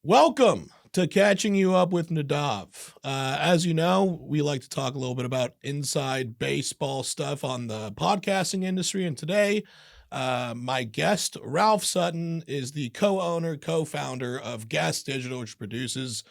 Welcome to Catching You Up with Nadav. As you know, we like to talk a little bit about inside baseball stuff on the podcasting industry. And today, my guest, Ralph Sutton, is the co-owner, co-founder of Gas Digital, which produces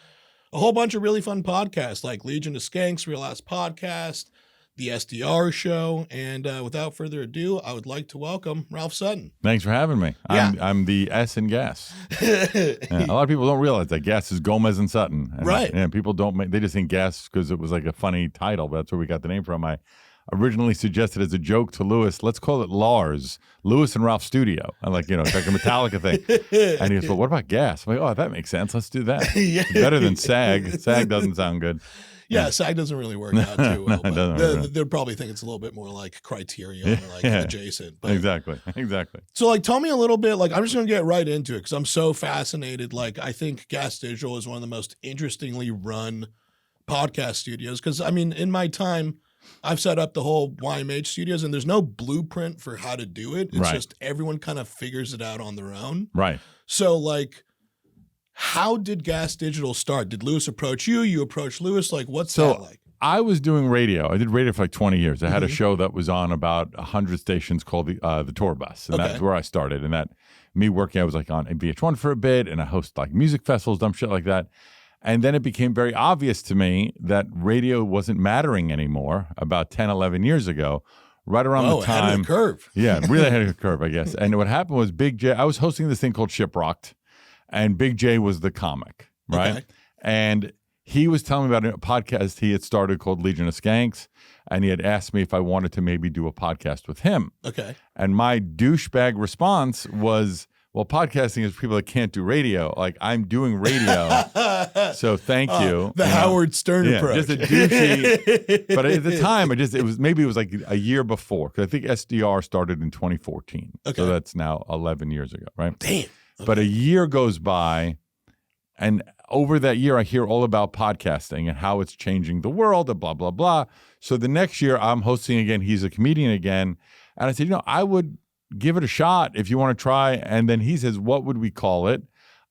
a whole bunch of really fun podcasts like Legion of Skanks, Real Ass Podcast, the SDR Show. And without further ado, I would like to welcome Ralph Sutton. Thanks for having me. I'm the S in Gas. A lot of people don't realize that Gas is Gomez and Sutton. And, right. And people they just think Gas because it was like a funny title, but that's where we got the name from. I originally suggested as a joke to Lewis, let's call it Lars, Lewis and Ralph Studio. I'm like, it's like a Metallica thing. And he goes, well, what about Gas? I'm like, oh, that makes sense. Let's do that. It's better than SAG. SAG doesn't sound good. Yeah, SAG doesn't really work out too well. But they'll probably think it's a little bit more like Criterion or like adjacent. But, exactly. So tell me a little bit, I'm just going to get right into it because I'm so fascinated. I think Gas Digital is one of the most interestingly run podcast studios because, in my time, I've set up the whole YMH studios and there's no blueprint for how to do it. It's just everyone kind of figures it out on their own. Right. So how did Gas Digital start? Did Lewis approach you? You approached Lewis? What's that like? I was doing radio. I did radio for 20 years. I had a show that was on about 100 stations called the Tour Bus. And that's where I started. And that me working, I was on VH1 for a bit and I host music festivals, dumb shit like that. And then it became very obvious to me that radio wasn't mattering anymore about 10, 11 years ago. Right around the time. Ahead of the curve. Yeah, really ahead of the curve, I guess. And what happened was Big Jay, I was hosting this thing called Shiprocked. And Big Jay was the comic, right? Okay. And he was telling me about a podcast he had started called Legion of Skanks. And he had asked me if I wanted to maybe do a podcast with him. Okay. And my douchebag response was, well, podcasting is for people that can't do radio. I'm doing radio. So thank you. The Howard Stern approach. Just a douchey. But at the time, it was like a year before. Because I think SDR started in 2014. Okay. So that's now 11 years ago, right? Damn. Okay. But a year goes by, and over that year, I hear all about podcasting and how it's changing the world and blah, blah, blah. So the next year, I'm hosting again. He's a comedian again. And I said, I would give it a shot if you want to try. And then he says, what would we call it?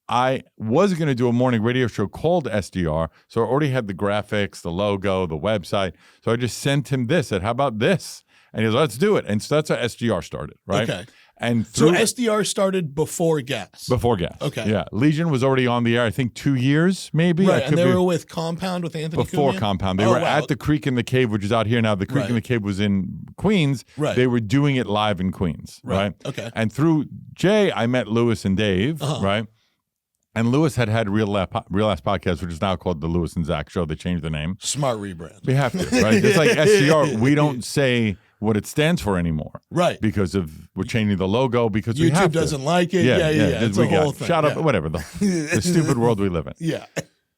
I was going to do a morning radio show called SDR. So I already had the graphics, the logo, the website. So I just sent him this. I said, how about this? And he goes, let's do it. And so that's how SDR started, right? Okay. And so SDR started before Gas. Before Gas. Okay. Yeah. Legion was already on the air, I think 2 years, maybe. Right. And they were with Compound with Anthony Before Cumia? Compound. They were at the Creek in the Cave, which is out here now. The Creek in the Cave was in Queens. Right. They were doing it live in Queens. Right. Okay. And through Jay, I met Lewis and Dave. Right. And Lewis had Real Ass Podcast, which is now called the Lewis and Zach Show. They changed the name. Smart rebrand. We have to, right? Just like SDR, we don't say what it stands for anymore. Right. Because we're changing the logo because YouTube we have to. doesn't like it. Yeah. It's a whole thing. Shut up, whatever. The stupid world we live in. Yeah.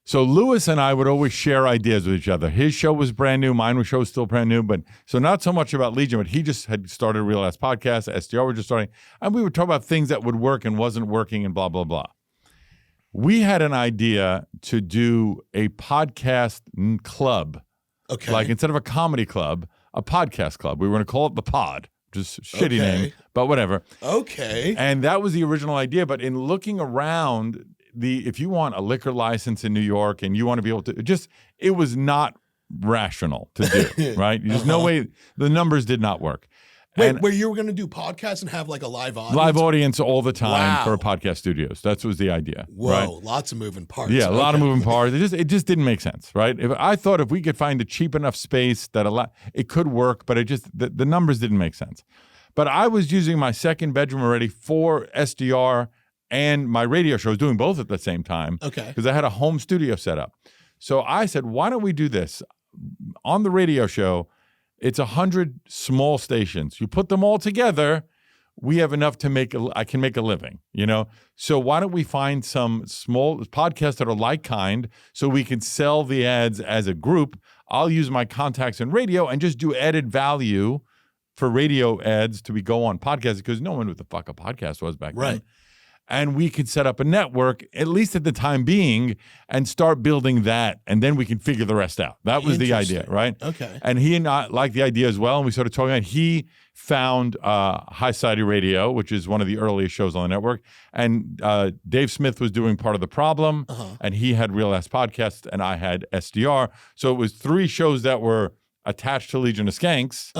So Lewis and I would always share ideas with each other. His show was brand new. Mine was still brand new. But so not so much about Legion, but he just had started a Real Ass Podcast. SDR was just starting. And we would talk about things that would work and wasn't working and blah, blah, blah. We had an idea to do a podcast club. Okay. Instead of a comedy club, a podcast club. We were going to call it The Pod. Just shitty name, but whatever. Okay. And that was the original idea. But in looking around, if you want a liquor license in New York and you want to be able to, it was not rational to do, right? There's no way, the numbers did not work. Wait, where you were going to do podcasts and have a live audience? Live audience all the time for podcast studios. That was the idea. Whoa, right? Lots of moving parts. Yeah, a lot of moving parts. It just didn't make sense, right? I thought if we could find a cheap enough space that it could work, but the numbers didn't make sense. But I was using my second bedroom already for SDR and my radio show. I was doing both at the same time. Okay. Because I had a home studio set up. So I said, why don't we do this? On the radio show, it's 100 small stations. You put them all together, we have enough to I can make a living, So why don't we find some small podcasts that are like kind so we can sell the ads as a group? I'll use my contacts in radio and just do added value for radio ads to go on podcasts because no one knew what the fuck a podcast was back then. and we could set up a network, at least at the time being, and start building that, and then we can figure the rest out. That was the idea, right? Okay. And he and I liked the idea as well, and we started talking about it. He found High Society Radio, which is one of the earliest shows on the network, and Dave Smith was doing Part of the Problem, and he had Real Ass Podcast, and I had SDR. So it was 3 shows that were attached to Legion of Skanks,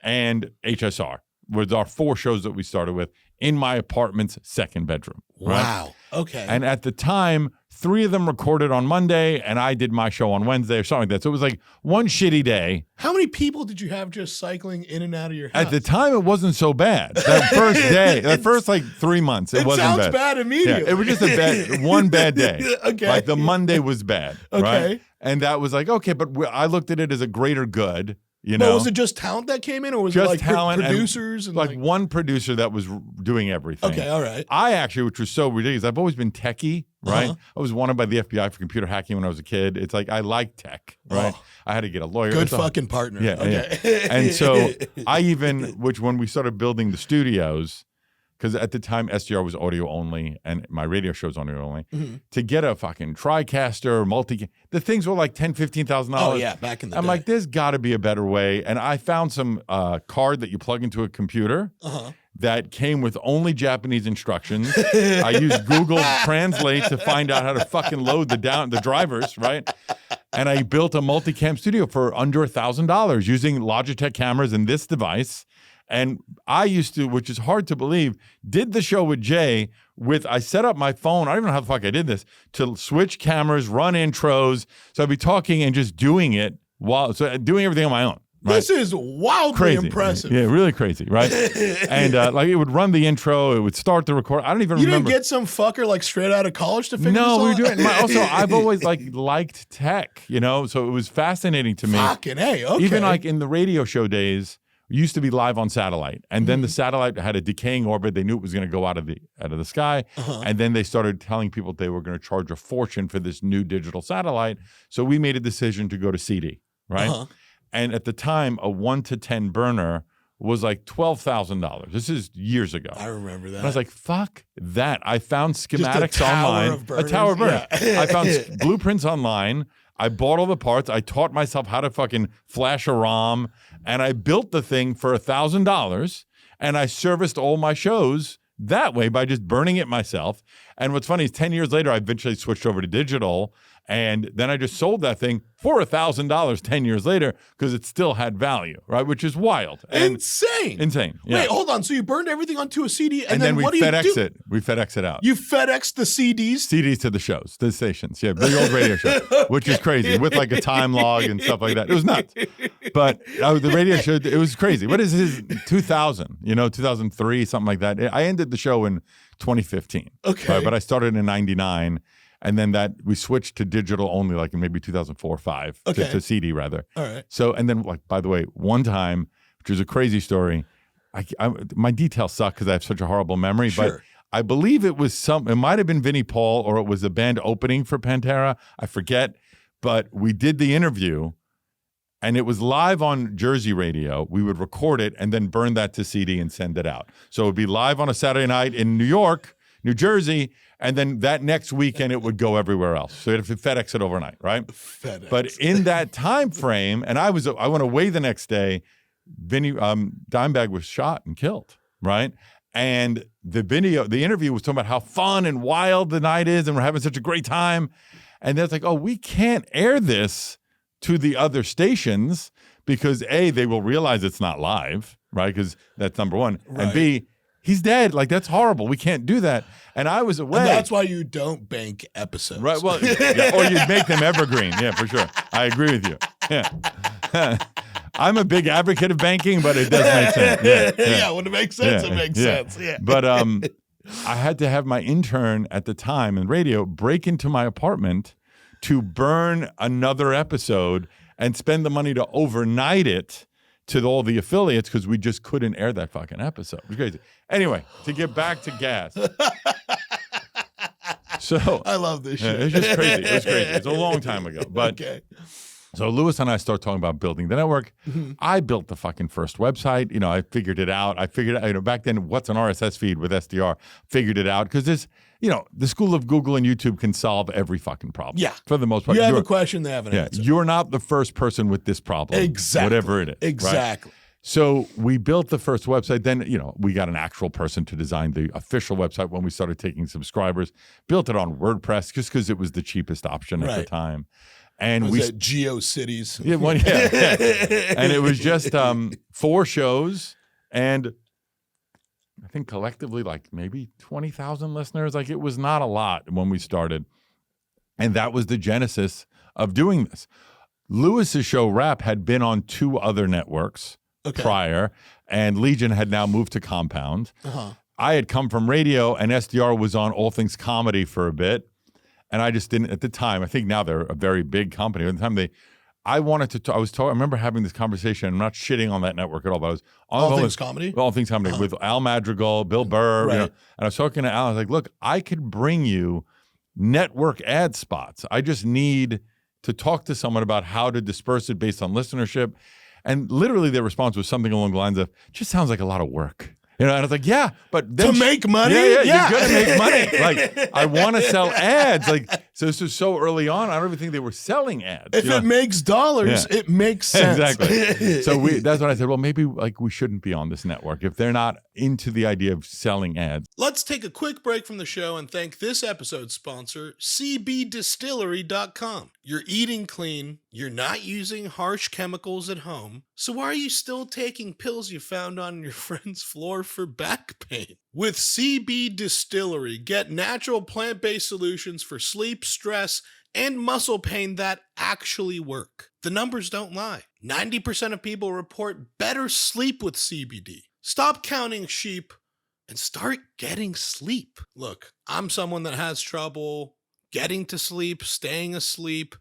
and HSR was our 4 shows that we started with in my apartment's 2nd bedroom. Right? Wow. Okay. And at the time, 3 of them recorded on Monday, and I did my show on Wednesday or something like that. So it was like one shitty day. How many people did you have just cycling in and out of your house? At the time, it wasn't so bad. That first day, that first like 3 months, it wasn't sounds bad immediately. Yeah, it was just one bad day. Okay. Like the Monday was bad. Okay. Right? And that was like, okay, but I looked at it as a greater good. You but know, was it just talent that came in, or was just it like talent producers and like one producer that was doing everything? Okay, all right. I actually, which was so ridiculous, I've always been techie, right? I was wanted by the FBI for computer hacking when I was a kid. It's like I like tech, right? I had to get a lawyer. Good fucking partner. Yeah, okay. yeah. And so I even, when we started building the studios, because at the time SDR was audio only and my radio show was audio only, to get a fucking TriCaster, the things were like $10,000, $15,000. Oh yeah, back in the day. I'm like, there's got to be a better way. And I found some card that you plug into a computer that came with only Japanese instructions. I used Google Translate to find out how to fucking load the drivers, right? And I built a multicam studio for under $1,000 using Logitech cameras and this device. And I used to, which is hard to believe, did the show with Jay I set up my phone, I don't even know how the fuck I did this, to switch cameras, run intros. So I'd be talking and just doing it doing everything on my own. Right? This is wildly crazy. impressive. Yeah, really crazy, right? And like it would run the intro, it would start the record. I don't even remember. You didn't get some fucker like straight out of college to figure No, we this were out? doing Also, I've always liked tech, so it was fascinating to me. Fucking A, okay. Even like in the radio show days, we used to be live on satellite, and then the satellite had a decaying orbit. They knew it was going to go out of the sky, and then they started telling people they were going to charge a fortune for this new digital satellite. So we made a decision to go to CD, right? And at the time, a 1 to 10 burner was like $12,000. This is years ago. I remember that. And I was like, fuck that. I found Just a schematics tower online. of burners. A tower burner. Yeah. I found blueprints online. I bought all the parts. I taught myself how to fucking flash a ROM, and I built the thing for $1,000, and I serviced all my shows that way by just burning it myself. And what's funny is 10 years later, I eventually switched over to digital, and then I just sold that thing for $1,000 10 years later because it still had value, right? Which is wild. And Insane. Yeah. Wait, hold on. So you burned everything onto a CD, and then we what do you FedEx do? it. We FedEx it out. You FedEx the CDs? CDs to the shows, the stations. Yeah, big old radio show, which is crazy with like a time log and stuff like that. It was nuts. But the radio show, it was crazy. What is his 2000, 2003, something like that. I ended the show in 2015. Okay. But I started in 99. And then we switched to digital only like in maybe 2004 or 5 to CD rather. All right. So, and then like, by the way, one time, which was a crazy story, my details suck because I have such a horrible memory, but I believe it might have been Vinnie Paul or it was a band opening for Pantera. I forget, but we did the interview and it was live on Jersey radio. We would record it and then burn that to CD and send it out. So it would be live on a Saturday night in New York, New Jersey, and then that next weekend it would go everywhere else. So you'd have to FedEx it overnight, right? FedEx. But in that time frame, and I went away the next day, Dimebag was shot and killed, right? And the interview was talking about how fun and wild the night is, and we're having such a great time. And they're like, oh, we can't air this to the other stations because A, they will realize it's not live, right? Because that's number one. Right. And B, he's dead. Like, that's horrible. We can't do that. And I was away. And that's why you don't bank episodes. Right. Well, or you'd make them evergreen. Yeah, for sure. I agree with you. Yeah. I'm a big advocate of banking, but it does make sense. Yeah, when it makes sense, it makes sense. Yeah. But I had to have my intern at the time in radio break into my apartment to burn another episode and spend the money to overnight it to all the affiliates because we just couldn't air that fucking episode. It was crazy. Anyway, to get back to gas. So I love this shit. It's just crazy. It was crazy. It's a long time ago. But So Lewis and I start talking about building the network. Mhm. I built the fucking first website. You know, I figured it out. Back then, what's an RSS feed with SDR? Figured it out because there's, the school of Google and YouTube can solve every fucking problem. Yeah. For the most part. You have a question, they have an answer. You're not the first person with this problem. Exactly. Whatever it is. Exactly. Right? So we built the first website. Then, we got an actual person to design the official website when we started taking subscribers. Built it on WordPress just because it was the cheapest option at the time. And was it GeoCities? Yeah. And it was just 4 shows and I think collectively like maybe 20,000 listeners. Like it was not a lot when we started. And that was the genesis of doing this. Lewis's show Rap had been on 2 other networks prior, and Legion had now moved to Compound. I had come from radio, and SDR was on All Things Comedy for a bit. And I just didn't, at the time, I think now they're a very big company. At the time I wanted to, I remember having this conversation. I'm not shitting on that network at all, but I was on All Things Comedy? All Things Comedy with Al Madrigal, Bill Burr, and I was talking to Al. I was like, look, I could bring you network ad spots. I just need to talk to someone about how to disperse it based on listenership. And literally their response was something along the lines of, just sounds like a lot of work. And I was like, yeah, but then to make money? Yeah, you're going to make money. Like, I want to sell ads. Like, so this was so early on, I don't even think they were selling ads. If it makes dollars, it makes sense. Exactly. So that's when I said, well, maybe like we shouldn't be on this network if they're not into the idea of selling ads. Let's take a quick break from the show and thank this episode's sponsor, CBDistillery.com. You're eating clean, you're not using harsh chemicals at home, so why are you still taking pills you found on your friend's floor for back pain? With CB Distillery, get natural plant-based solutions for sleep, stress, and muscle pain that actually work. The numbers don't lie. 90% of people report better sleep with CBD. Stop counting sheep and start getting sleep. Look, I'm someone that has trouble getting to sleep, staying asleep.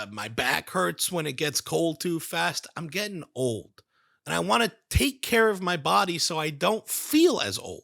My back hurts when it gets cold too fast. I'm getting old. And I want to take care of my body so I don't feel as old.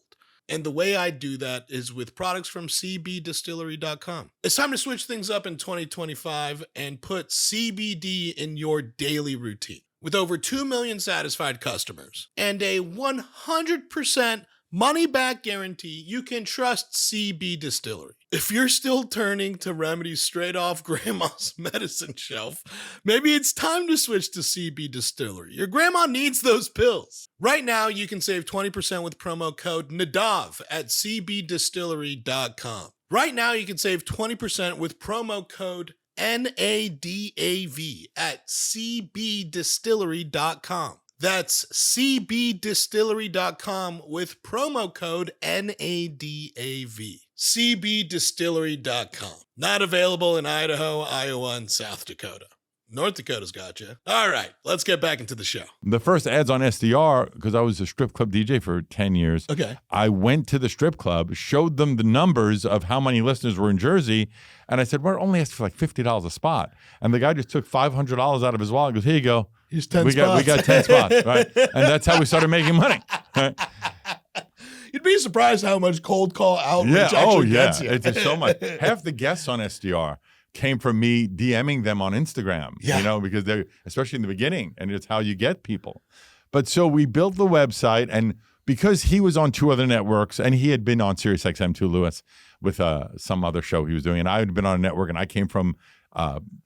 And the way I do that is with products from CBDistillery.com. It's time to switch things up in 2025 and put CBD in your daily routine. With over 2 million satisfied customers and a 100% money-back guarantee, you can trust CB Distillery. If you're still turning to remedies straight off grandma's medicine shelf, maybe it's time to switch to CB Distillery. Your grandma needs those pills. Right now, you can save 20% with promo code Nadav at cbdistillery.com. Right now, you can save 20% with promo code NADAV at cbdistillery.com. That's cbdistillery.com with promo code NADAV. cbdistillery.com. Not available in Idaho, Iowa, and South Dakota. North Dakota's got you. All right, let's get back into the show. The first ads on SDR, because I was a strip club DJ for 10 years. Okay. I went to the strip club, showed them the numbers of how many listeners were in Jersey, and I said, we're only asking for like $50 a spot. And the guy just took $500 out of his wallet and goes, here you go. Here's 10 we spots. Got 10 spots, right? And that's how we started making money. Right? You'd be surprised how much cold call outreach actually gets you. It's so much. Half the guests on SDR came from me DMing them on Instagram, because they're, especially in the beginning, and it's how you get people. But so we built the website, and because he was on 2 other networks, and he had been on SiriusXM too, Lewis, with some other show he was doing, and I had been on a network, and I came from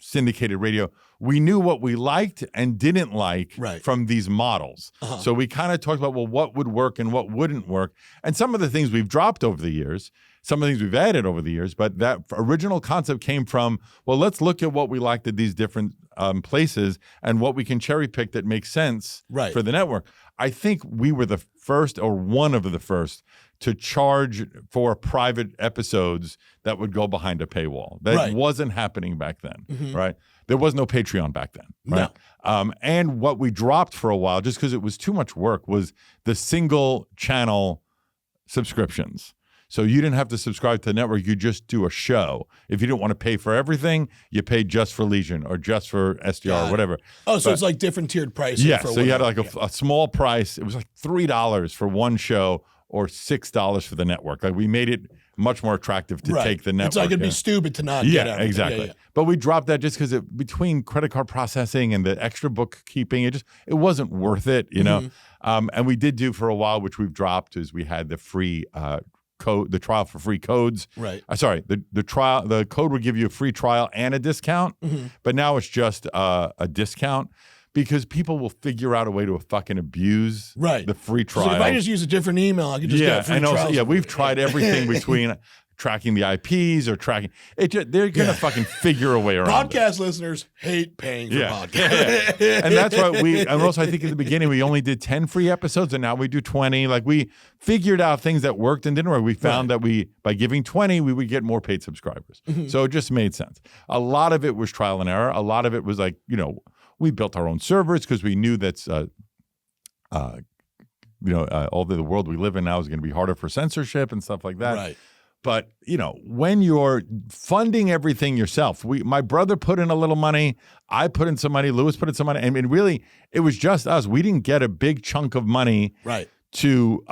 syndicated radio. We knew what we liked and didn't like from these models. So we kind of talked about, well, what would work and what wouldn't work. And some of the things we've dropped over the years, some of the things we've added over the years, but that original concept came from, well, let's look at what we liked at these different places and what we can cherry pick that makes sense for the network. I think we were the first, or one of the first, to charge for private episodes that would go behind a paywall. That wasn't happening back then, right? There was no Patreon back then, right? No. And what we dropped for a while, just because it was too much work, was the single channel subscriptions. So you didn't have to subscribe to the network. You just do a show. If you didn't want to pay for everything, you paid just for Legion or just for SDR or whatever. Oh, so it's like different tiered pricing. Yeah, so you had like a small price. It was like $3 for one show or $6 for the network. Like we made it much more attractive to take the network. It's like it'd be stupid to not get everything. Exactly. But we dropped that just because between credit card processing and the extra bookkeeping, it wasn't worth it, you know. And we did do for a while, which we've dropped, is we had the free the trial for free codes. Right. Sorry, the code would give you a free trial and a discount, but now it's just a discount. Because people will figure out a way to fucking abuse the free trial. So if I just use a different email, I could just get free trials. We've tried everything between tracking the IPs or tracking it. They're gonna fucking figure a way around. Podcast listeners hate paying for podcasts, and that's why and also I think at the beginning we only did 10 free episodes, and now we do 20. Like we figured out things that worked and didn't work. We found that by giving 20, we would get more paid subscribers. So it just made sense. A lot of it was trial and error. A lot of it was like, you know, we built our own servers because we knew that's, all the world we live in now is going to be harder for censorship and stuff like that. Right. But, you know, when you're funding everything yourself, my brother put in a little money, I put in some money, Lewis put in some money. I mean, really, it was just us. We didn't get a big chunk of money to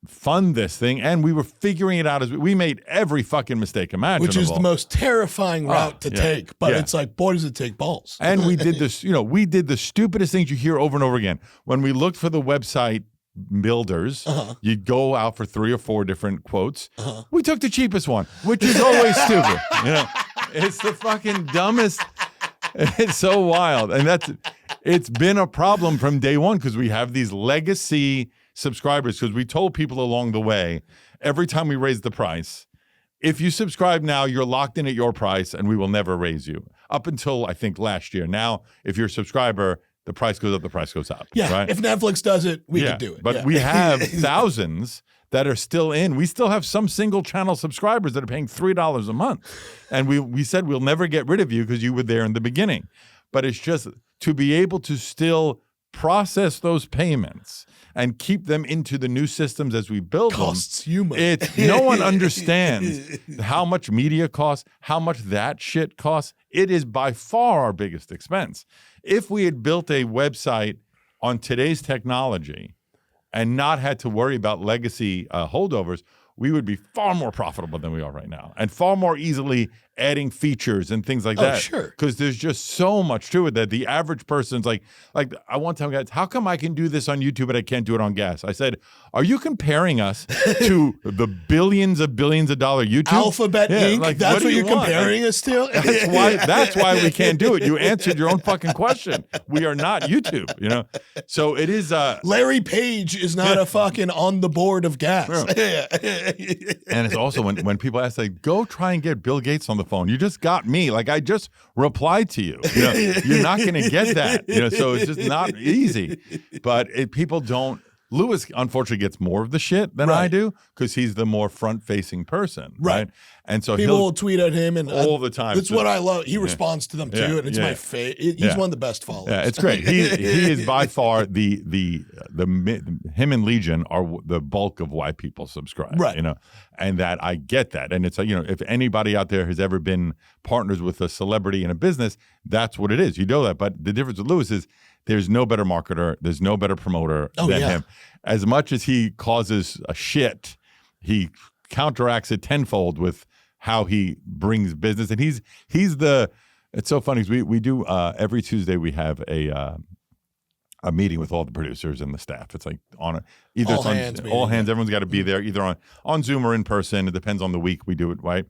fund this thing, and we were figuring it out as we made every fucking mistake imaginable. Which is the most terrifying route to take, but it's like, boy, does it take balls. And we did this, we did the stupidest things you hear over and over again. When we looked for the website builders, you'd go out for 3 or 4 different quotes. We took the cheapest one, which is always stupid. You know, it's the fucking dumbest. It's so wild. And it's been a problem from day one because we have these legacy subscribers, because we told people along the way, every time we raise the price, if you subscribe now, you're locked in at your price and we will never raise you. Up until I think last year. Now, if you're a subscriber, the price goes up, the price goes up. Yeah, right? If Netflix does it, we could do it. But we have thousands that are still in. We still have some single channel subscribers that are paying $3 a month. And we said we'll never get rid of you because you were there in the beginning. But it's just to be able to still process those payments and keep them into the new systems as we build costs you money. No one understands how much media costs, how much that shit costs. It is by far our biggest expense. If we had built a website on today's technology and not had to worry about legacy holdovers, we would be far more profitable than we are right now, and far more easily adding features and things like that. Sure. Because there's just so much to it that the average person's like I one time guys, how come I can do this on YouTube but I can't do it on gas? I said, are you comparing us to the billions of dollar YouTube? Alphabet Inc. Like, that's what you're want? comparing us to? That's why we can't do it. You answered your own fucking question. We are not YouTube, you know? So it is Larry Page is not a fucking on the board of gas. And it's also when people ask, like, go try and get Bill Gates on the phone. You just got me. Like, I just replied to you. You know, you're not going to get that. You know, so it's just not easy. But people don't. Lewis, unfortunately, gets more of the shit than I do because he's the more front-facing person, right? And so people will tweet at him and all the time. That's what I love. He responds to them too, and it's my favorite. He's one of the best followers. Yeah, it's great. He is by far him and Legion are the bulk of why people subscribe, right? You know, and that I get that, and it's if anybody out there has ever been partners with a celebrity in a business, that's what it is. You know that, but the difference with Lewis is, there's no better marketer, there's no better promoter than him. As much as he causes a shit, he counteracts it tenfold with how he brings business. And he's it's so funny because we do every Tuesday we have a meeting with all the producers and the staff. It's like all hands, everyone's got to be there, either on Zoom or in person. It depends on the week we do it, right?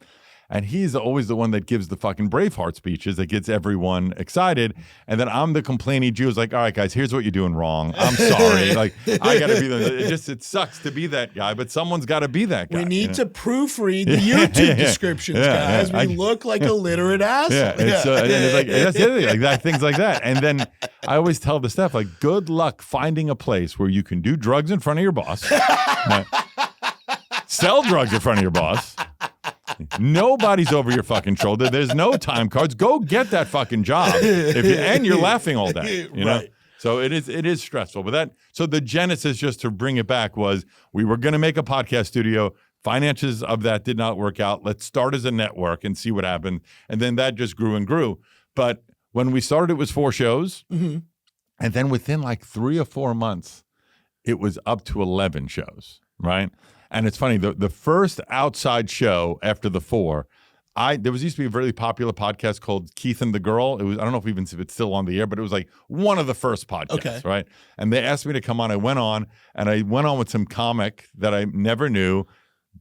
And he's always the one that gives the fucking Braveheart speeches that gets everyone excited. And then I'm the complaining Jew who's like, all right, guys, here's what you're doing wrong. I'm sorry. Like, I got to be it sucks to be that guy, but someone's got to be that guy. We need to proofread the YouTube descriptions, guys. We look like illiterate assholes. It's like, that's the other thing, like that, things like that. And then I always tell the staff, like, good luck finding a place where you can do drugs in front of your boss, sell drugs in front of your boss. Nobody's over your fucking shoulder. There's no time cards. Go get that fucking job. And you're laughing all day. You know? So it is stressful. But so the genesis, just to bring it back, was we were going to make a podcast studio. Finances of that did not work out. Let's start as a network and see what happened. And then that just grew and grew. But when we started, it was 4 shows. Mm-hmm. And then within like 3 or 4 months, it was up to 11 shows, right? And it's funny, the first outside show after the 4, there used to be a really popular podcast called Keith and the Girl. It was, I don't know if it's still on the air, but it was like one of the first podcasts, right? And they asked me to come on. I went on with some comic that I never knew,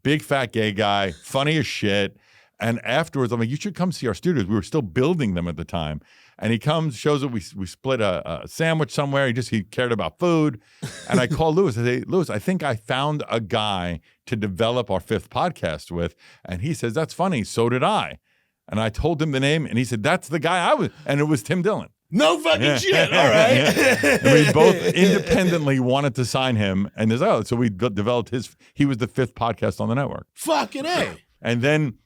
big fat gay guy, funny as shit. And afterwards, I'm like, you should come see our studios. We were still building them at the time. And he comes, shows that we split a sandwich somewhere. He cared about food. And I called Lewis. I say, Lewis, I think I found a guy to develop our 5th podcast with. And he says, that's funny. So did I. And I told him the name. And he said, that's the guy I was. And it was Tim Dillon. No fucking shit. All right. And we both independently wanted to sign him. And so we developed he was the 5th podcast on the network. Fucking A. And then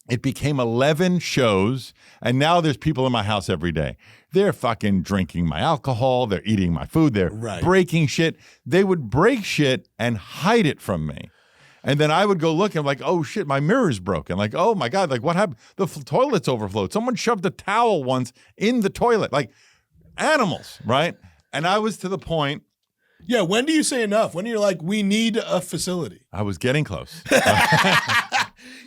it became 11 shows, and now there's people in my house every day. They're fucking drinking my alcohol. They're eating my food. They're breaking shit. They would break shit and hide it from me. And then I would go look and I'm like, oh shit, my mirror's broken. Like, oh my God, like what happened? The toilet's overflowed. Someone shoved a towel once in the toilet. Like animals, right? And I was to the point. Yeah, when do you say enough? When you're like, we need a facility? I was getting close.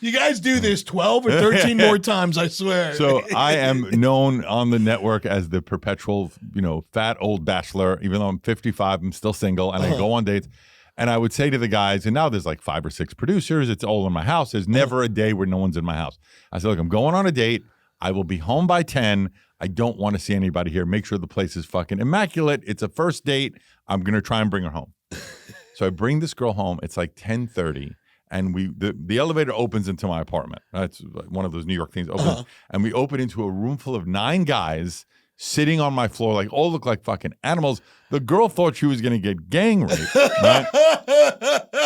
You guys do this 12 or 13 more times, I swear. So I am known on the network as the perpetual, fat old bachelor. Even though I'm 55, I'm still single, and I go on dates. And I would say to the guys, and now there's like 5 or 6 producers. It's all in my house. There's never a day where no one's in my house. I said, look, I'm going on a date. I will be home by 10. I don't want to see anybody here. Make sure the place is fucking immaculate. It's a first date. I'm going to try and bring her home. So I bring this girl home. It's like 10:30. And the elevator opens into my apartment. That's one of those New York things. Opens, and we open into a room full of 9 guys sitting on my floor, like all look like fucking animals. The girl thought she was going to get gang raped, right?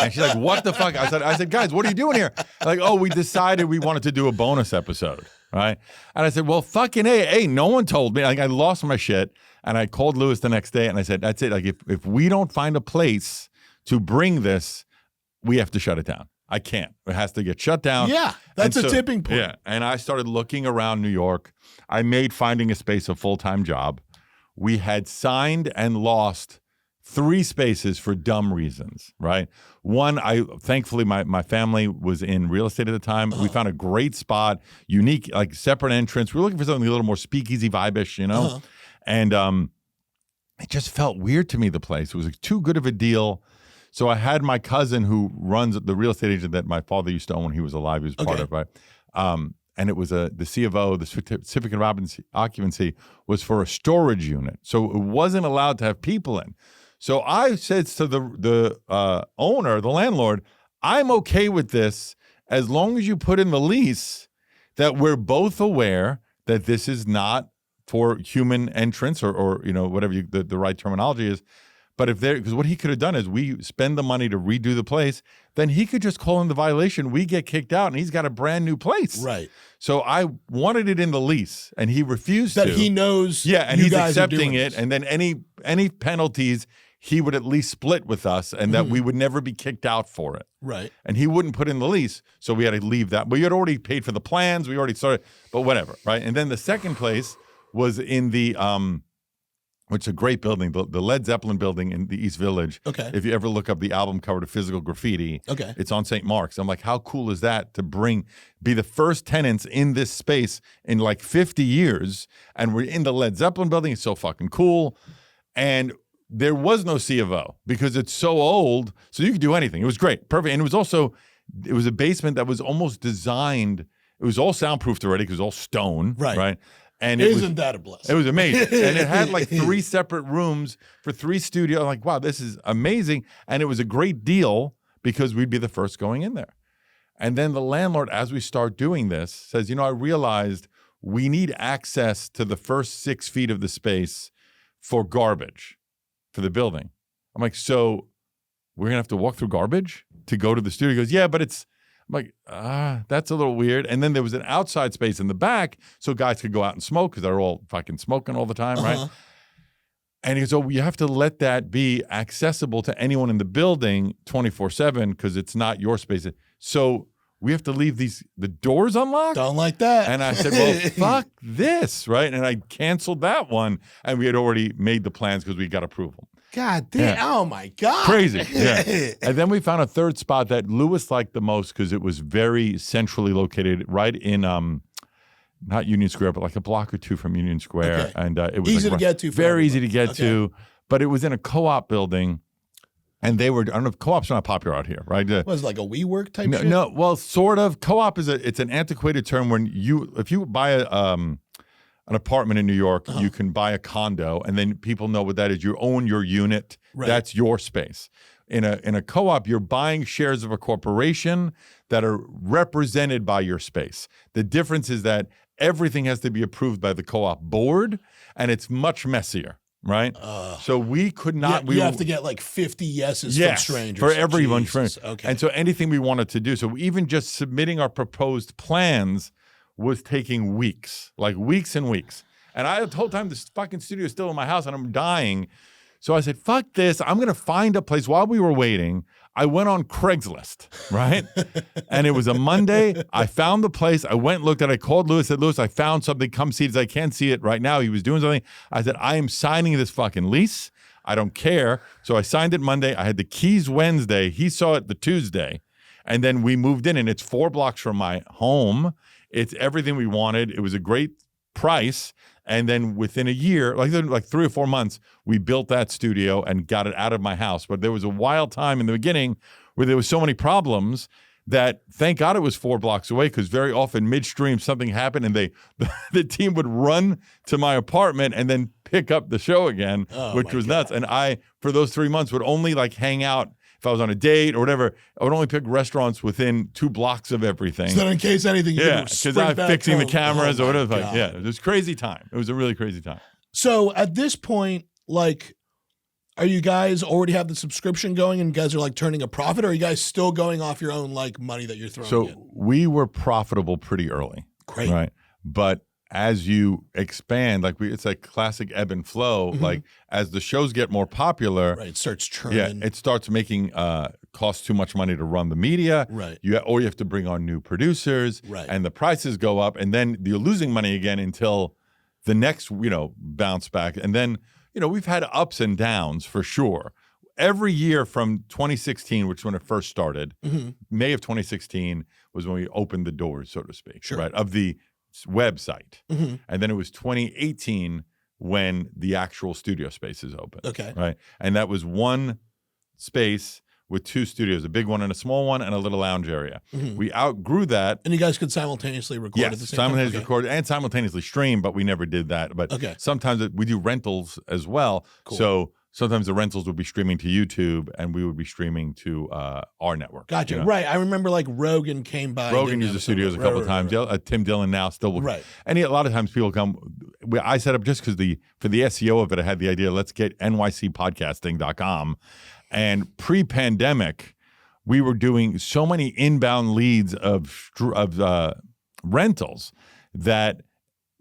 And she's like, "What the fuck?" I said, guys, what are you doing here? Like, oh, we decided we wanted to do a bonus episode, right? And I said, well, fucking hey, no one told me. Like, I lost my shit, and I called Lewis the next day, and I said, that's it. Like, if we don't find a place to bring this, we have to shut it down. I can't. It has to get shut down. Yeah, that's a tipping point. Yeah, and I started looking around New York. I made finding a space a full-time job. We had signed and lost 3 spaces for dumb reasons, right? One, thankfully my family was in real estate at the time. We found a great spot, unique, like separate entrance. We were looking for something a little more speakeasy vibe-ish, And it just felt weird to me, the place. It was like too good of a deal. So I had my cousin who runs the real estate agent that my father used to own when he was alive. He was part of, right? And it was the C of O, the certificate of occupancy, was for a storage unit. So it wasn't allowed to have people in. So I said to the owner, the landlord, I'm okay with this as long as you put in the lease that we're both aware that this is not for human entrance or whatever the right terminology is. But because what he could have done is we spend the money to redo the place, then he could just call in the violation. We get kicked out, and he's got a brand new place. Right. So I wanted it in the lease, and he refused to. That he knows. Yeah, and he's accepting it, and then any penalties he would at least split with us, and that we would never be kicked out for it. Right. And he wouldn't put in the lease, so we had to leave that. But we had already paid for the plans. We already started, but whatever, right? And then the second place was in the which is a great building, the Led Zeppelin building in the East Village. Okay. If you ever look up the album cover to Physical Graffiti, it's on St. Mark's. I'm like, how cool is that to be the first tenants in this space in like 50 years, and we're in the Led Zeppelin building. It's so fucking cool. And there was no C of O because it's so old, so you could do anything. It was great, perfect. And it was a basement that was almost designed, it was all soundproofed already because it was all stone, right? And Isn't that a blessing? It was amazing. And it had like 3 separate rooms for 3 studios. I'm like, wow, this is amazing. And it was a great deal because we'd be the first going in there. And then the landlord, as we start doing this, says, I realized we need access to the first 6 feet of the space for garbage for the building. I'm like, so we're going to have to walk through garbage to go to the studio? He goes, yeah, but I'm like, that's a little weird. And then there was an outside space in the back so guys could go out and smoke because they're all fucking smoking all the time, right? And he goes, oh, you have to let that be accessible to anyone in the building 24/7 because it's not your space. So we have to leave the doors unlocked? Don't like that. And I said, well, fuck this, right? And I canceled that one. And we had already made the plans because we got approval. God damn. Yeah. Oh my God. Crazy. Yeah. And then we found a third spot that Lewis liked the most because it was very centrally located right in not Union Square, but like a block or two from Union Square. Okay. And it was Easy like to get to. For very easy to everybody. get to. But it was in a co-op building. And they were, I don't know if co-ops are not popular out here, right? Was it like a WeWork type No, shit? no, well, sort of. Co-op is it's an antiquated term when if you buy an apartment in New York, you can buy a condo, and then people know what that is. You own your unit. Right. That's your space. In a co-op, you're buying shares of a corporation that are represented by your space. The difference is that everything has to be approved by the co-op board, and it's much messier. Right, so we could not. You have to get like 50 yeses yes, from strangers for everyone. Okay, and so anything we wanted to do. So even just submitting our proposed plans was taking weeks, like weeks and weeks. And I the whole time this fucking studio is still in my house, and I'm dying. So I said, "Fuck this! I'm gonna find a place." While we were waiting, I went on Craigslist, right? And it was a Monday. I found the place. I went, looked at it. I called Lewis, said, "Lewis, I found something. Come see it." I can't see it right now. He was doing something. I said, "I am signing this fucking lease. I don't care." So I signed it Monday. I had the keys Wednesday. He saw it the Tuesday. And then we moved in, and it's 4 blocks from my home. It's everything we wanted. It was a great price. And then within a year, like 3 or 4 months, we built that studio and got it out of my house. But there was a wild time in the beginning where there was so many problems that thank God it was 4 blocks away, because very often midstream something happened and the team would run to my apartment and then pick up the show again, which was nuts. And I, for those 3 months, would only like hang out. If I was on a date or whatever, I would only pick restaurants within 2 blocks of everything. So that in case anything, because I'm fixing the cameras or whatever. God. Yeah, it was a crazy time. It was a really crazy time. So at this point, like, are you guys already have the subscription going and you guys are like turning a profit, or are you guys still going off your own like money that you're throwing in? So we were profitable pretty early. Great. Right. But as you expand, like it's like classic ebb and flow. Like as the shows get more popular, right, it starts churning. Yeah, it starts making cost too much money to run the media. Right. You have to bring on new producers. Right. And the prices go up, and then you're losing money again until the next bounce back. And then we've had ups and downs for sure. Every year from 2016, which is when it first started, May of 2016 was when we opened the doors, so to speak, right, of the website. And then it was 2018 when the actual studio spaces opened. Okay. Right. And that was one space with 2 studios, a big one and a small one, and a little lounge area. We outgrew that. And you guys could simultaneously record at the same time? Simultaneously record and simultaneously stream, but we never did that. But sometimes we do rentals as well. Cool. So sometimes the rentals would be streaming to YouTube, and we would be streaming to our network. Gotcha. Right. I remember like Rogan came by. Rogan used the studios a couple of times. Right. Tim Dillon now still will. Right. And a lot of times people come. I set up just because for the SEO of it, I had the idea, let's get nycpodcasting.com. And pre-pandemic, we were doing so many inbound leads of rentals that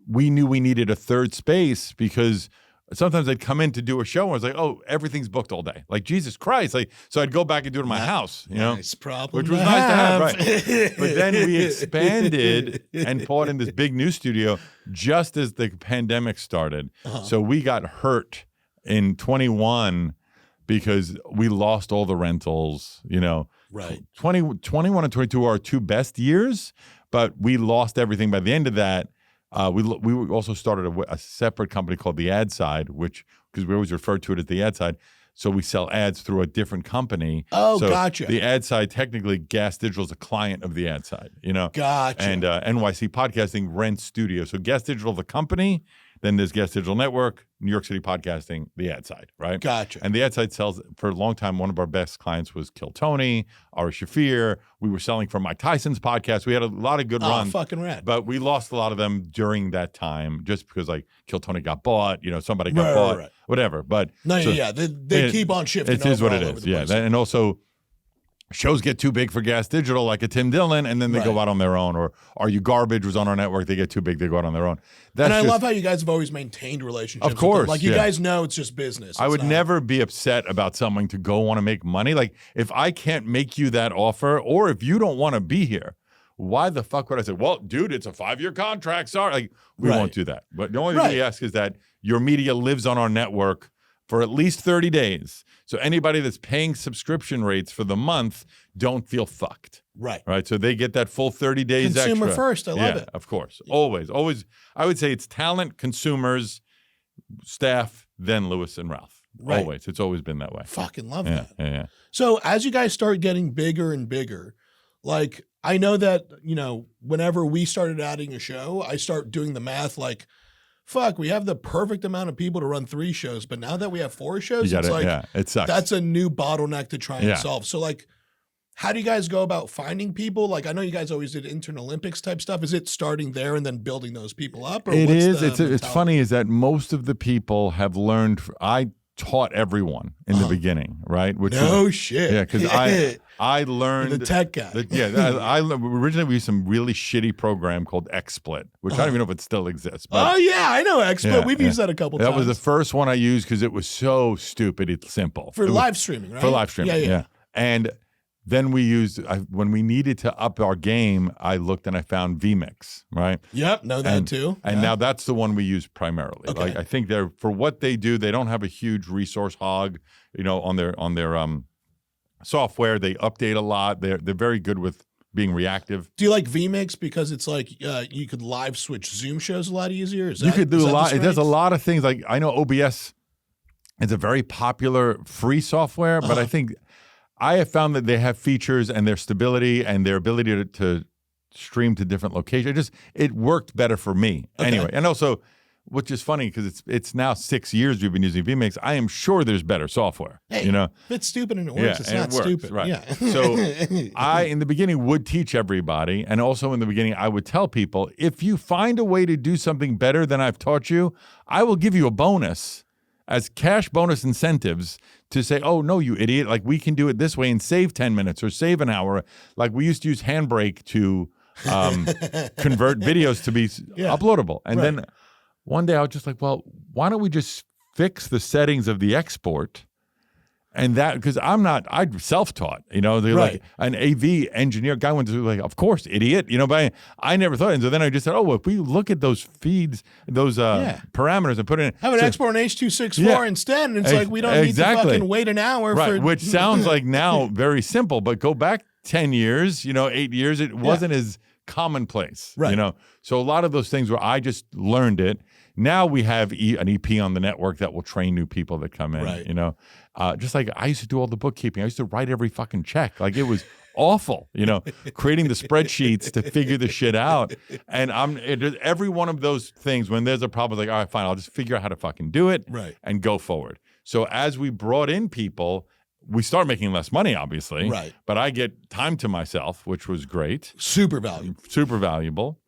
we knew we needed a third space, because sometimes I'd come in to do a show and I was like, "Oh, everything's booked all day." Like, Jesus Christ. Like, so I'd go back and do it in my house, nice problem, which was nice to have, right? But then we expanded and bought in this big new studio just as the pandemic started. So we got hurt in 21 because we lost all the rentals, Right. 21 and 22 are our 2 best years, but we lost everything by the end of that. We also started a separate company called The Ad Side, because we always refer to it as The Ad Side. So we sell ads through a different company. Oh, so gotcha. The Ad Side, technically, Gas Digital is a client of The Ad Side, Gotcha. And NYC Podcasting rents studios. So Gas Digital, the company, then there's Gas Digital Network, New York City Podcasting, The Ad Side, right? Gotcha. And The Ad Side sells, for a long time, one of our best clients was Kill Tony, Ari Shafir. We were selling for Mike Tyson's podcast. We had a lot of good runs. Fucking rad. But we lost a lot of them during that time just because, like, Kill Tony got bought, somebody got bought, whatever. But they keep on shifting. It is what it is, yeah. And also, shows get too big for Gas Digital, like a Tim Dillon, and then they go out on their own. Or Are You Garbage was on our network. They get too big, they go out on their own. And I love how you guys have always maintained relationships. Of course. Like, you guys know it's just business. I would never be upset about someone to go want to make money. Like, if I can't make you that offer, or if you don't want to be here, why the fuck would I say, well, dude, it's a 5-year contract. Sorry. Like, we won't do that. But the only thing we ask is that your media lives on our network for at least 30 days. So anybody that's paying subscription rates for the month don't feel fucked. Right. Right. So they get that full 30 days Consumer extra. first. I love it. Of course. Always. I would say it's talent, consumers, staff, then Lewis and Ralph. Right. Always. It's always been that way. Fucking love that. Yeah. So as you guys start getting bigger and bigger, like I know that, whenever we started adding a show, I start doing the math like, fuck, we have the perfect amount of people to run 3 shows. But now that we have 4 shows, it's like, it sucks. That's a new bottleneck to try and solve. So like, how do you guys go about finding people? Like, I know you guys always did intern Olympics type stuff. Is it starting there and then building those people up? Or it is. It's funny is that most of the people have learned. I taught everyone in the beginning, right? Shit. Yeah, because I learned the tech guy. I originally we used some really shitty program called XSplit, which I don't even know if it still exists. But I know XSplit. We've used that a couple times. That was the first one I used because it was so stupid. It's simple for live streaming, right? For live streaming, yeah. And then we used when we needed to up our game. I looked and I found vMix, right? Yep, know that too. And now that's the one we use primarily. Okay. Like I think they're for what they do. They don't have a huge resource hog, on their software. They update a lot. They're very good with being reactive. Do you like vMix because it's like you could live switch Zoom shows a lot easier? You could do a lot. It does a lot of things. Like I know OBS is a very popular free software, but I think I have found that they have features and their stability and their ability to stream to different locations. It worked better for me anyway. And also, which is funny because it's now 6 years we've been using vMix. I am sure there's better software. Hey, if it's stupid and it works, it's not stupid. Right. Yeah. So I, in the beginning, would teach everybody. And also in the beginning, I would tell people, if you find a way to do something better than I've taught you, I will give you a bonus as cash bonus incentives to say, oh, no, you idiot. Like, we can do it this way and save 10 minutes or save an hour. Like, we used to use Handbrake to convert videos to be uploadable. And then one day I was just like, well, why don't we just fix the settings of the export? And that, because I'm self-taught, they're like an AV engineer guy went to like, of course, idiot, but I never thought. And so then I just said, oh, well, if we look at those feeds, those parameters and put it in. Have an export in H.264 instead. And it's like, we don't need to fucking wait an hour. Right, which sounds like now very simple, but go back 10 years, 8 years, it wasn't as commonplace, So a lot of those things where I just learned it. Now we have an EP on the network that will train new people that come in, just like I used to do all the bookkeeping. I used to write every fucking check. Like it was awful, creating the spreadsheets to figure the shit out. And every one of those things, when there's a problem, like, all right, fine, I'll just figure out how to fucking do it and go forward. So as we brought in people, we start making less money, obviously. Right. But I get time to myself, which was great. Super valuable. Super valuable.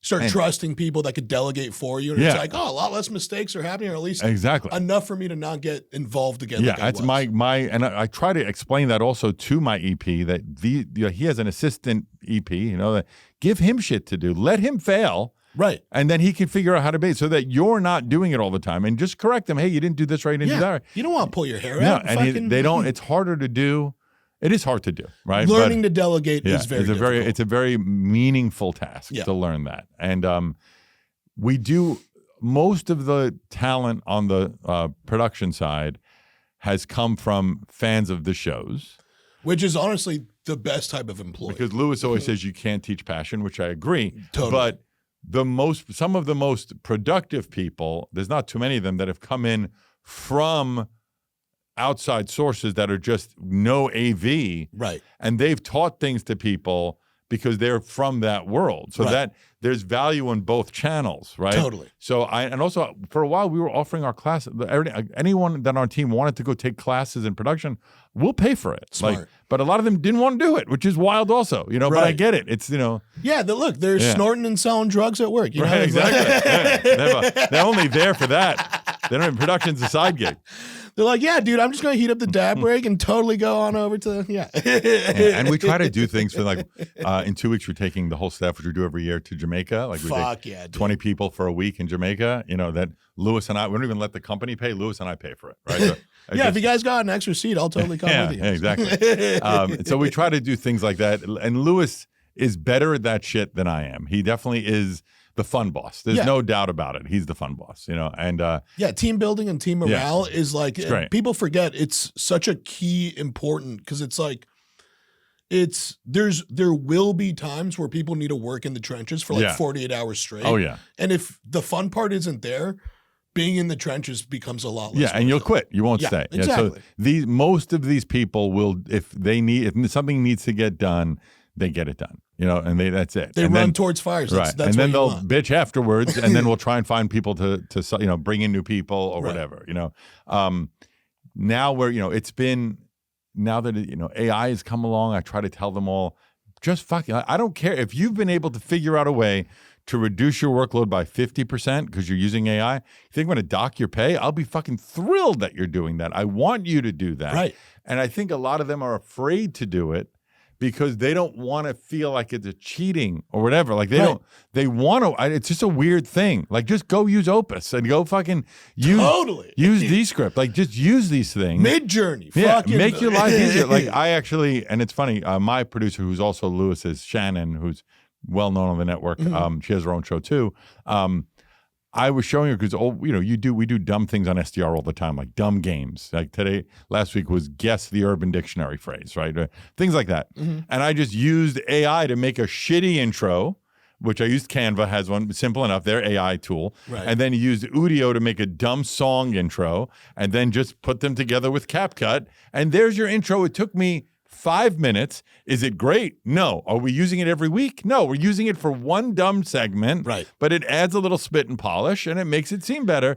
Start trusting people that could delegate for you. And it's like, oh, a lot less mistakes are happening, or at least enough for me to not get involved again. Yeah, that's and I try to explain that also to my EP that he has an assistant EP, that give him shit to do. Let him fail. Right. And then he can figure out how to be so that you're not doing it all the time and just correct them. Hey, you didn't do this right, you didn't do that right. You don't want to pull your hair out. And they don't, it's harder to do. It is hard to do, right? Learning to delegate is very difficult. It's a very meaningful task to learn that. And we do, most of the talent on the production side has come from fans of the shows. Which is honestly the best type of employee. Because Lewis always says you can't teach passion, which I agree. Totally. But some of the most productive people, there's not too many of them that have come in from outside sources that are just no AV. Right. And they've taught things to people because they're from that world. So that there's value in both channels, right? Totally. So and also for a while we were offering our classes. Anyone that on our team wanted to go take classes in production, we'll pay for it. Smart. But a lot of them didn't want to do it, which is wild also, but I get it. It's, Yeah, look, they're snorting and selling drugs at work. Right, exactly. They're only there for that. They don't have production's a side gig. They're like, yeah, dude, I'm just going to heat up the dab break and totally go on over to, And we try to do things for in 2 weeks, we're taking the whole staff, which we do every year, to Jamaica. Like we take 20 people for a week in Jamaica, that Lewis and I, we don't even let the company pay. Lewis and I pay for it, right? So if you guys got an extra seat, I'll totally come with you. Yeah, exactly. So we try to do things like that. And Lewis is better at that shit than I am. He definitely is the fun boss. There's no doubt about it. He's the fun boss, and team building and team morale is like, great. People forget it's such a key important, because it's like, there will be times where people need to work in the trenches for like 48 hours straight. Oh yeah. And if the fun part isn't there, being in the trenches becomes a lot less. Yeah, and you'll quit. You won't stay. Exactly. Yeah, so most of these people will, if something needs to get done, they get it done. And that's it. They run towards fires. That's and then they'll want. bitch afterwards, and then we'll try and find people to bring in new people or whatever. Now it's been, now that AI has come along, I try to tell them all, just fucking, I don't care if you've been able to figure out a way to reduce your workload by 50% because you're using AI. You think I'm going to dock your pay? I'll be fucking thrilled that you're doing that. I want you to do that. Right. And I think a lot of them are afraid to do it because they don't want to feel like it's a cheating or whatever. Like they want to, it's just a weird thing. Like just go use Opus and go fucking use Descript. Like just use these things. Mid-Journey. Yeah, make your life easier. Like I actually, and it's funny, my producer, who's also Lewis's, Shannon, who's well known on the network. She has her own show too. I was showing her because we do dumb things on SDR all the time, like dumb games. Like last week was guess the Urban Dictionary phrase, right? Things like that. And I just used AI to make a shitty intro, which I used Canva, has one simple enough, their AI tool. Right. And then used Udio to make a dumb song intro, and then just put them together with CapCut. And there's your intro. It took me 5 minutes. Is it great? No. Are we using it every week? No. We're using it for one dumb segment, right? But it adds a little spit and polish, and it makes it seem better.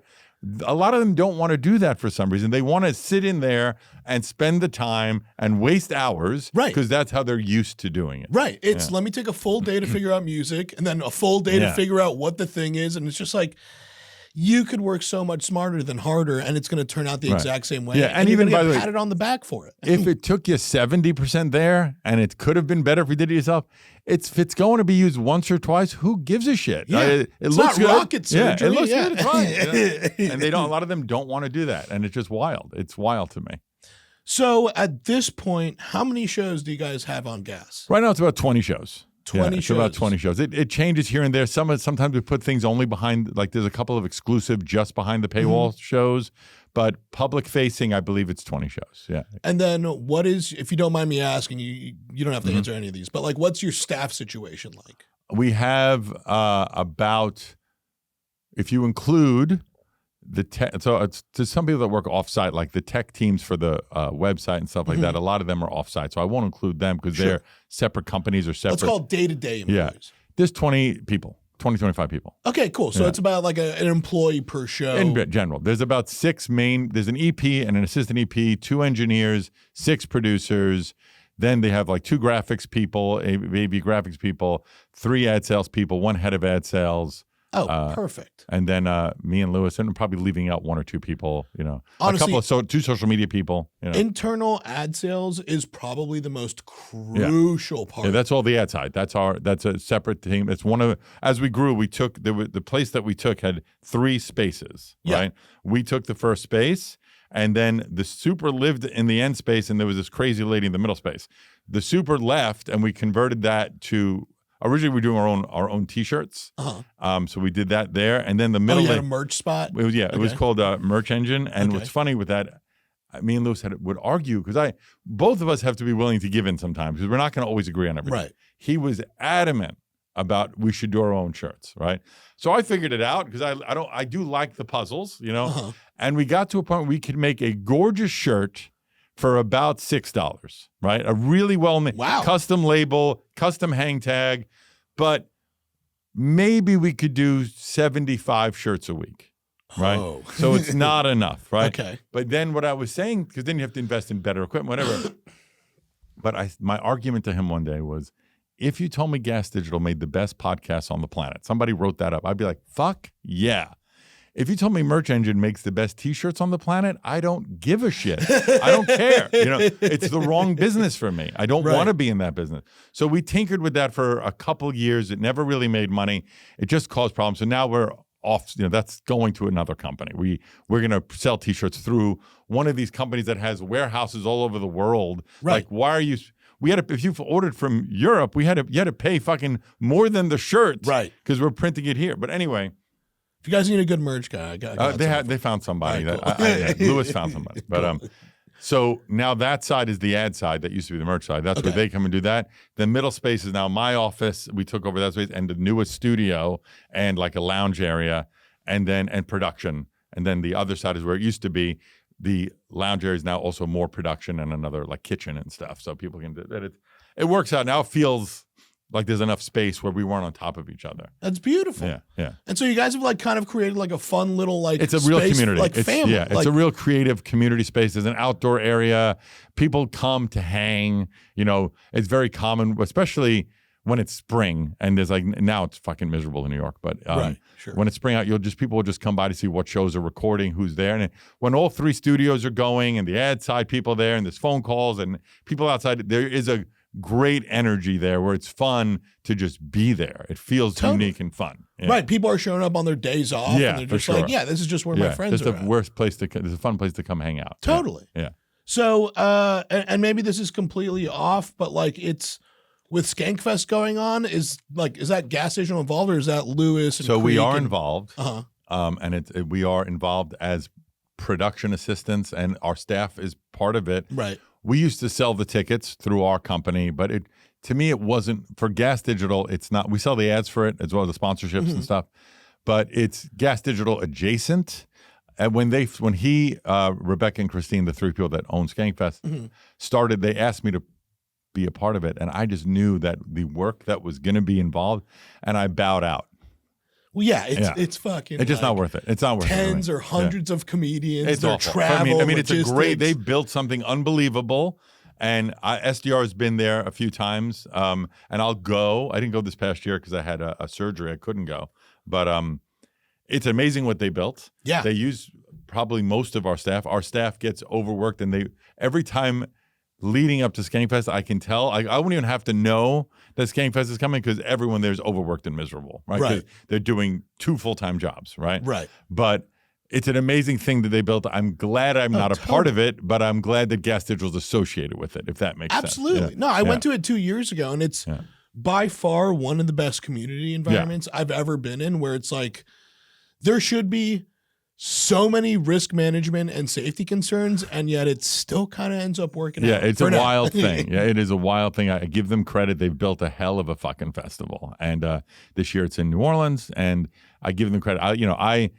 A lot of them don't want to do that for some reason. They want to sit in there and spend the time and waste hours, right? Because that's how they're used to doing it. Right. It's let me take a full day to figure out music, and then a full day to figure out what the thing is, and it's just like, you could work so much smarter than harder, and it's going to turn out the exact same way. Yeah, and even by the way, patted on the back for it. If it took you 70% there, and it could have been better if you did it yourself, if it's going to be used once or twice, who gives a shit? Yeah, it it's looks not good. rocket surgery. Yeah, it looks good. It's fine. And they don't. A lot of them don't want to do that, and it's just wild. It's wild to me. So at this point, how many shows do you guys have on Gas? Right now, it's about 20 shows. 20 it's shows. About 20 shows. It changes here and there. Sometimes we put things only behind, like there's a couple of exclusive just behind the paywall shows, but public facing, I believe it's 20 shows. Yeah. And then what is, if you don't mind me asking, you don't have to answer any of these, but like what's your staff situation like? We have about, if you include the tech, so it's to some people that work offsite, like the tech teams for the website and stuff like that. A lot of them are offsite, so I won't include them because they're separate companies or separate. Let's call it day-to-day employees. Yeah, there's 20 people, 25 people. Okay, cool. So it's about like an employee per show. In general, there's about there's an EP and an assistant EP, 2 engineers, 6 producers. Then they have like 2 graphics people, maybe graphics people, 3 ad sales people, 1 head of ad sales. Oh, perfect. And then me and Lewis, and I'm probably leaving out 1 or 2 people, Honestly, a couple of 2 social media people. Internal ad sales is probably the most crucial part. Yeah, that's all the ad side. That's a separate team. It's one of, as we grew, we took, the place that we took had 3 spaces, right? We took the first space, and then the super lived in the end space, and there was this crazy lady in the middle space. The super left, and we converted that to, originally, we were doing our own T-shirts, so we did that there, and then the middle. You had a merch spot. It was it was called Merch Engine, and what's funny with that, me and Lewis would argue because both of us have to be willing to give in sometimes because we're not going to always agree on everything. Right. He was adamant about we should do our own shirts, right? So I figured it out because I do like the puzzles, and we got to a point where we could make a gorgeous shirt for about $6, right? A really well-made custom label, custom hang tag, but maybe we could do 75 shirts a week, right? Oh. So it's not enough, right? Okay. But then what I was saying, because then you have to invest in better equipment, whatever. But my argument to him one day was, if you told me Gas Digital made the best podcast on the planet, somebody wrote that up, I'd be like, fuck yeah. If you told me Merch Engine makes the best T-shirts on the planet, I don't give a shit. I don't care. It's the wrong business for me. I don't want to be in that business. So we tinkered with that for a couple years. It never really made money. It just caused problems. So now we're off. That's going to another company. We're going to sell T-shirts through one of these companies that has warehouses all over the world. Right. Like, why are you we had to, if you ordered from Europe, you had to pay fucking more than the shirt, Right? Because we're printing it here. But anyway, if you guys need a good merch guy, I got they found somebody. Right, that cool. Lewis found somebody. But so now that side is the ad side. That used to be the merch side. That's where they come and do that. The middle space is now my office. We took over that space and the newest studio and like a lounge area, and production. And then the other side is where it used to be. The lounge area is now also more production and another like kitchen and stuff. So people can do that. It works out now. It feels like there's enough space where we weren't on top of each other. That's beautiful. Yeah. And so you guys have like kind of created like a fun little like it's a real space, community, like family. Yeah, it's a real creative community space. There's an outdoor area. People come to hang. You know, it's very common, especially when it's spring and there's like now it's fucking miserable in New York, but when it's spring out, people will just come by to see what shows are recording, who's there, and when all 3 studios are going and the ad side people there and there's phone calls and people outside, there is a great energy there where it's fun to just be there. It feels unique and fun. Yeah. Right. People are showing up on their days off and they're just like, this is just where my friends are. It's a fun place to come hang out. Totally. Yeah. So, and maybe this is completely off, but like it's with Skankfest going on, is that gas station involved or is that Lewis? And so Creek we are involved. And we are involved as production assistants and our staff is part of it. Right. We used to sell the tickets through our company, but to me, it wasn't for Gas Digital. It's not. We sell the ads for it as well as the sponsorships and stuff, but it's Gas Digital adjacent. And when Rebecca and Christine, the 3 people that own Skankfest, started, they asked me to be a part of it, and I just knew that the work that was going to be involved, and I bowed out. Well, it's fucking. It's just not worth it. It's not worth it. Tens or hundreds of comedians. It's their awful. travel. I mean, it's they built something unbelievable, and SDR has been there a few times. And I'll go. I didn't go this past year because I had a surgery. I couldn't go, but it's amazing what they built. Yeah, they use probably most of our staff. Our staff gets overworked, and every time. Leading up to Skankfest, I can tell. I wouldn't even have to know that Skankfest is coming because everyone there's overworked and miserable, right? Right. They're doing 2 full-time jobs, right? Right. But it's an amazing thing that they built. I'm glad I'm not a part of it, but I'm glad that Gas Digital is associated with it, if that makes sense. Absolutely. No, I went to it 2 years ago, and it's by far one of the best community environments I've ever been in, where it's like there should be so many risk management and safety concerns, and yet it still kind of ends up working out. Yeah, it's a wild thing. Yeah, it is a wild thing. I give them credit. They've built a hell of a fucking festival. And this year it's in New Orleans, and I give them credit.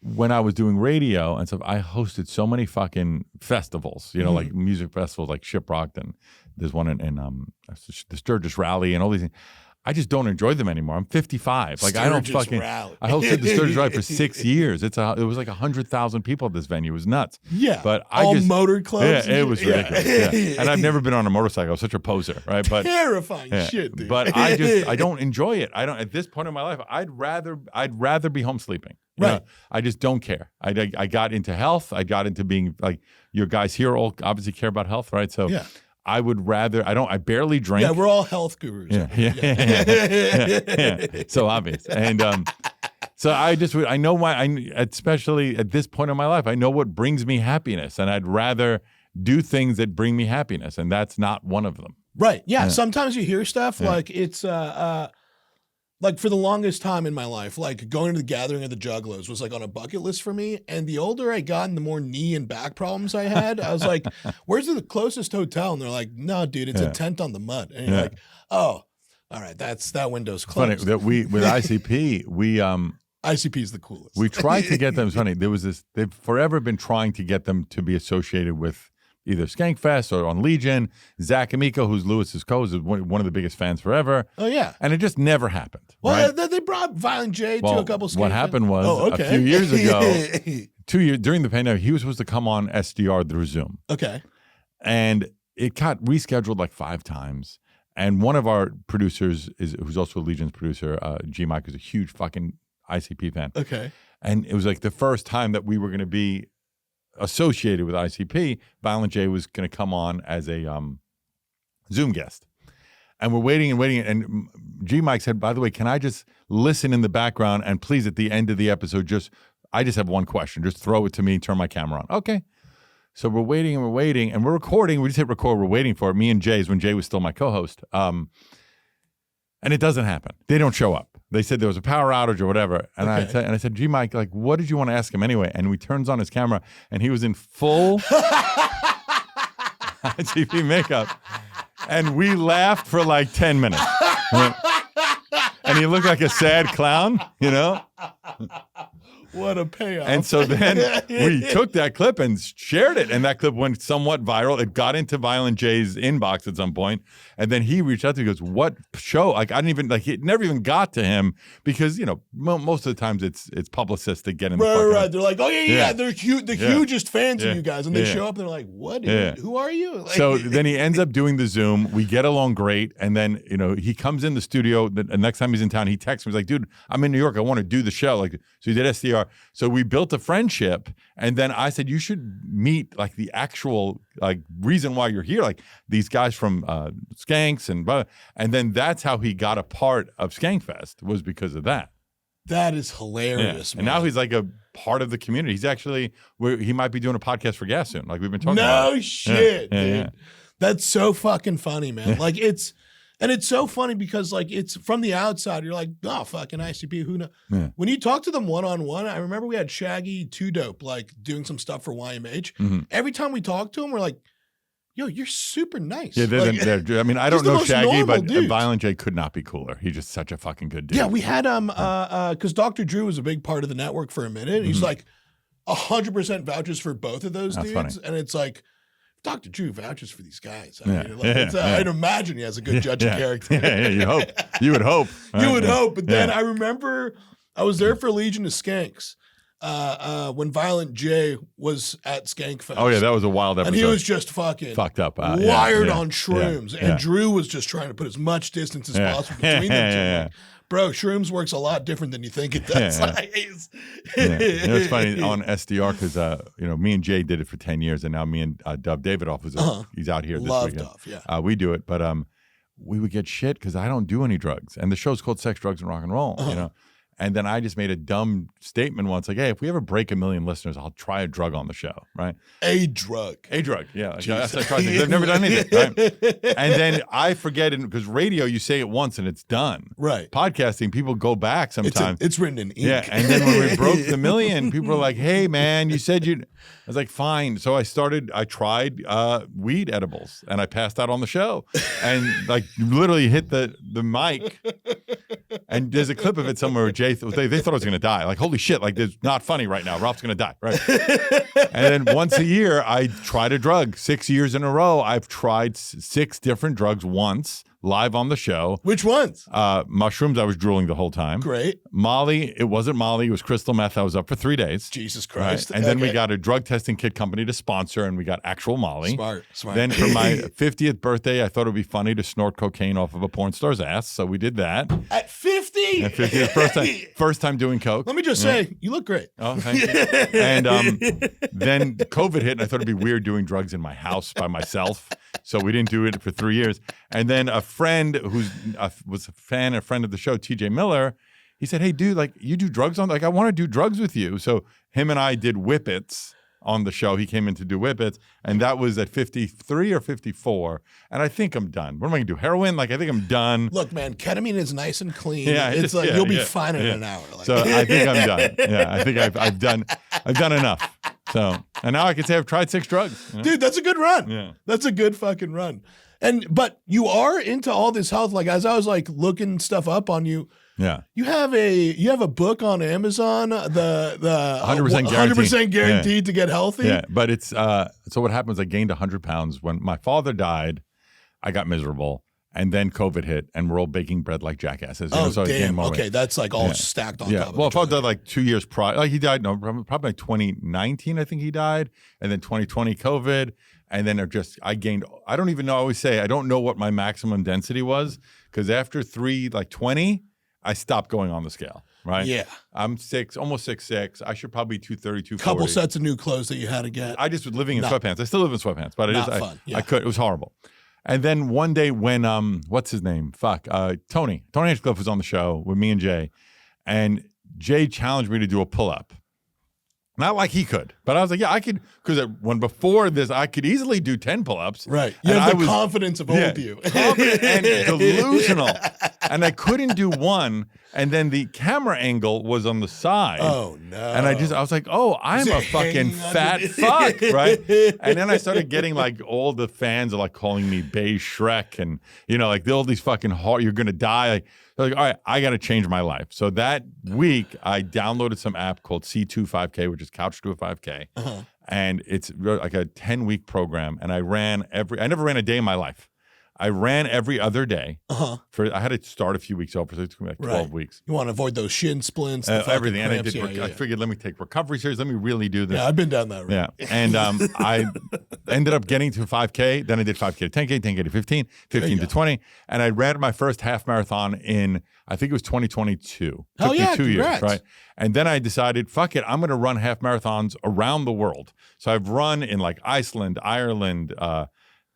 When I was doing radio and stuff, I hosted so many fucking festivals, like music festivals like Shiprocked, and there's one in the Sturgis Rally and all these things. I just don't enjoy them anymore. I'm 55. Like I don't fucking. Rally. I hosted the Sturgis Rally for 6 years. It was like 100,000 people at this venue. It was nuts. Yeah, but all motor clubs. Yeah, it was ridiculous. Yeah. And I've never been on a motorcycle. I was such a poser, right? But terrifying shit, dude. But I don't enjoy it. I don't. At this point in my life, I'd rather be home sleeping. Right. I just don't care. I got into health. I got into being like your guys here all obviously care about health, right? So yeah. I would rather. I barely drink. Yeah, we're all health gurus. Yeah. So obvious. And so I know especially at this point in my life, I know what brings me happiness, and I'd rather do things that bring me happiness, and that's not one of them. Right. Yeah. Sometimes you hear stuff like it's like for the longest time in my life, like going to the gathering of the Juggalos was like on a bucket list for me. And the older I got and the more knee and back problems I had, I was like, where's the closest hotel? And they're like, no, dude, it's a tent on the mud. And you're like, oh, all right, that window's closed. Funny that with ICP, ICP is the coolest. We tried to get them. It's funny. They've forever been trying to get them to be associated with either Skankfest or on Legion. Zach Amico, who's Lewis's co-host, is one of the biggest fans forever. Oh, yeah. And it just never happened. Well, right? They brought Violent J to a couple Skankfest. What happened was a few years ago, 2 years during the pandemic, he was supposed to come on SDR through Zoom. Okay. And it got rescheduled like 5 times. And one of our producers, who's also a Legion's producer, G Mike, who's a huge fucking ICP fan. Okay. And it was like the first time that we were going to be associated with ICP. Violent J was going to come on as a Zoom guest. And we're waiting. And G Mike said, by the way, can I just listen in the background? And please, at the end of the episode, I just have one question. Just throw it to me, turn my camera on. Okay. So we're waiting and we're recording. We just hit record. We're waiting for it. Me and Jay's when Jay was still my co-host. And it doesn't happen. They don't show up. They said there was a power outage or whatever. And I said, gee, Mike, like, what did you want to ask him anyway? And he turns on his camera and he was in full GP makeup. And we laughed for like 10 minutes. And he looked like a sad clown, you know? What a payoff. And so then we took that clip and shared it. And that clip went somewhat viral. It got into Violent J's inbox at some point. And then he reached out to me, he goes, what show? Like, I didn't even, like, it never even got to him because, you know, most of the times it's publicists that get in the Right. They're like, oh, yeah. They're the hugest fans of you guys. And they show up and they're like, what? Who are you? Like, so then he ends up doing the Zoom. We get along great. And then, you know, he comes in the studio. The next time he's in town, he texts me. He's like, dude, I'm in New York. I want to do the show. Like, so he did SDR. So we built a friendship, and then I said, you should meet like the actual like reason why you're here, like these guys from Skanks and then that's how he got a part of Skankfest was because of that. That is hilarious, man. And now he's like a part of the community. He's actually he might be doing a podcast for gas soon, like we've been talking about. No shit, dude. Yeah. That's so fucking funny, man. Like it's so funny because like it's from the outside, you're like, oh, fucking ICP, who knows? Yeah. When you talk to them one-on-one, I remember we had Shaggy 2 Dope like doing some stuff for YMH. Mm-hmm. Every time we talk to him, we're like, yo, you're super nice. Yeah, like, I mean, I don't know Shaggy, but Violent J could not be cooler. He's just such a fucking good dude. Yeah, we had because Dr. Drew was a big part of the network for a minute. And he's like 100% vouches for both of those dudes. Funny. And it's like, Dr. Drew vouches for these guys. I mean, like, I'd imagine he has a good judge of character. You hope. You would hope. Right? You would hope. But then I remember I was there for Legion of Skanks when Violent J was at Skankfest. Oh, yeah, that was a wild episode. And he was just fucking fucked up. Wired on shrooms. And Drew was just trying to put as much distance as possible between them two. Like, bro, shrooms works a lot different than you think it does. It's funny on SDR because you know, me and Jay did it for 10 years, and now me and Dov Davidoff he's out here this weekend. Dov, we do it, but we would get shit because I don't do any drugs, and the show's called Sex, Drugs, and Rock and Roll. You know. And then I just made a dumb statement once, like, hey, if we ever break 1 million listeners, I'll try a drug on the show, right? A drug, yeah. Like, that's they've never done anything, right? And then I forget it because radio, you say it once and it's done. Right. Podcasting, people go back sometimes. It's written in ink. Yeah, and then when we broke the 1 million, people were like, hey, man, you said you'd... I was like, fine. So I tried weed edibles, and I passed out on the show. And like literally hit the mic. And there's a clip of it somewhere where Jay, they thought I was going to die. Like, holy shit, like, it's not funny right now. Ralph's going to die, right? And then once a year, I tried a drug. 6 years in a row, I've tried 6 different drugs once. Live on the show. Which ones? Mushrooms, I was drooling the whole time. Great. Molly, it wasn't Molly, it was crystal meth. I was up for 3 days. Jesus Christ. Right? And then we got a drug testing kit company to sponsor, and we got actual Molly. Smart. Then for my 50th birthday, I thought it would be funny to snort cocaine off of a porn star's ass, so we did that. At 50? At 50, first time doing coke. Let me just say, you look great. Oh, thank you. And then COVID hit, and I thought it'd be weird doing drugs in my house by myself, so we didn't do it for 3 years. And then a friend who was a friend of the show, TJ Miller, he said, hey, dude, like, you do drugs on, like, I want to do drugs with you. So him and I did Whippets on the show. He came in to do Whippets, and that was at 53 or 54. And I think I'm done. What am I going to do? Heroin? Like, I think I'm done. Look, man, ketamine is nice and clean. Yeah, it's like you'll be fine in an hour. Like. So I think I'm done. Yeah, I think I've done enough. So, and now I can say I've tried 6 drugs. You know? Dude, that's a good run. Yeah. That's a good fucking run. But you are into all this health. Like, as I was like looking stuff up on you, you have a book on Amazon, the 100% guaranteed to get healthy. Yeah, but it's so what happens? I gained 100 pounds when my father died. I got miserable, and then COVID hit, and we're all baking bread like jackasses. So damn. Okay, that's like all stacked on top of it. Well, father died like 2 years prior. Like he died, probably like 2019, I think he died, and then 2020 COVID. And then I gained, I don't even know, I always say, I don't know what my maximum density was, because after 20, I stopped going on the scale, right? Yeah. I'm almost 6'6". I should probably be 230, 240. Couple sets of new clothes that you had to get. I just was living in sweatpants. I still live in sweatpants, but I could, it was horrible. And then one day when, what's his name? Tony Hinchcliffe was on the show with me and Jay, and Jay challenged me to do a pull-up. Not like he could, but I was like, yeah, I could, because when before this, I could easily do 10 pull-ups. Right. You have the confidence of old you. Confident and delusional. And I couldn't do one. And then the camera angle was on the side. Oh, no. And I was like, oh, I'm a fucking fat fuck, right? And then I started getting like all the fans are like calling me Beige Shrek and, like all these fucking you're going to die. Like, all right, I got to change my life. So that week, I downloaded some app called C2 5K, which is Couch to a 5K. Uh-huh. And it's like a 10-week program. And I never ran a day in my life. I ran every other day. Uh-huh. I had to start a few weeks over, so it took me like 12 weeks. You want to avoid those shin splints, everything. Cramps. And I figured, let me take recovery series. Let me really do this. Yeah, I've been down that road. Yeah. And I ended up getting to 5K. Then I did 5K to 10K, 10K to 15, 15 to 20. And I ran my first half marathon in, I think it was 2022. Hell yeah, took me 2 years, congrats. right? And then I decided, fuck it, I'm going to run half marathons around the world. So I've run in like Iceland, Ireland,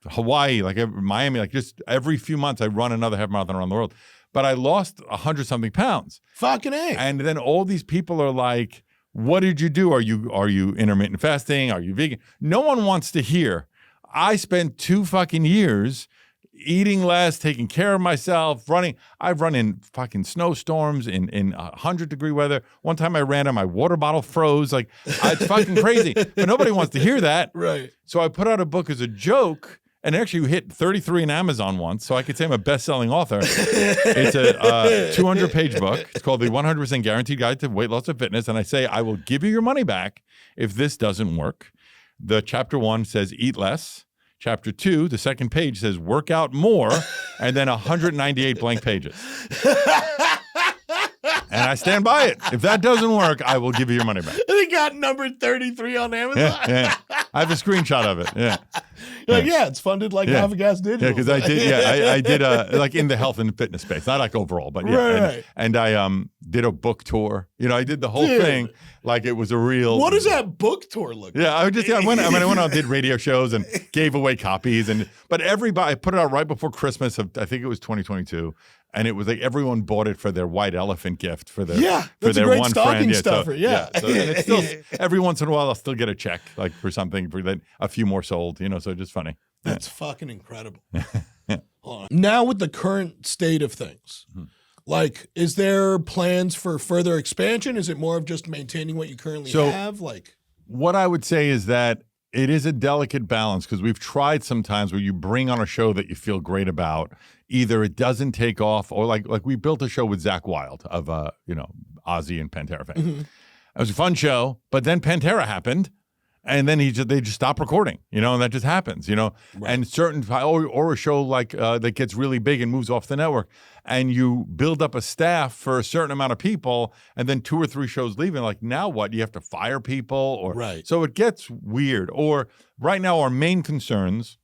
Hawaii, like Miami, like just every few months I run another half marathon around the world. But I lost 100-something pounds. Fucking A. And then all these people are like, what did you do? Are you intermittent fasting? Are you vegan? No one wants to hear. I spent 2 fucking years eating less, taking care of myself, running. I've run in fucking snowstorms, in 100-degree weather. One time I ran and my water bottle froze. Like, it's fucking crazy. But nobody wants to hear that. Right. So I put out a book as a joke. And actually, hit 33 in Amazon once, so I could say I'm a best-selling author. It's a 200-page book. It's called The 100% Guaranteed Guide to Weight Loss and Fitness. And I say, I will give you your money back if this doesn't work. The chapter 1 says, eat less. Chapter 2, the second page says, work out more. And then 198 blank pages. And I stand by it. If that doesn't work, I will give you your money back. It got numbered 33 on Amazon. Yeah. I have a screenshot of it. Yeah. You're like, it's funded like Half a Gas Digital. Yeah, because I did. Yeah, I did like in the health and fitness space, not like overall, but yeah. Right. And I did a book tour. I did the whole thing like it was a real. What does that book tour look like? Yeah, I went out, did radio shows and gave away copies, but everybody, I put it out right before Christmas of, I think it was 2022. And it was like everyone bought it for their white elephant gift for their one friend. Stuffer. Yeah. So, and it's still every once in a while I'll still get a check like for something for that a few more sold. So just funny. That's fucking incredible. Hold on. Now with the current state of things, like, is there plans for further expansion? Is it more of just maintaining what you currently have? Like, what I would say is that it is a delicate balance because we've tried sometimes where you bring on a show that you feel great about. Either it doesn't take off, or like we built a show with Zach Wilde of Ozzy and Pantera fame. Mm-hmm. It was a fun show, but then Pantera happened, and then they just stopped recording, and that just happens, Right. And certain or a show like that gets really big and moves off the network, and you build up a staff for a certain amount of people, and then 2 or 3 shows leaving. Like, now what? You have to fire people, or right. So it gets weird. Or right now, our main concerns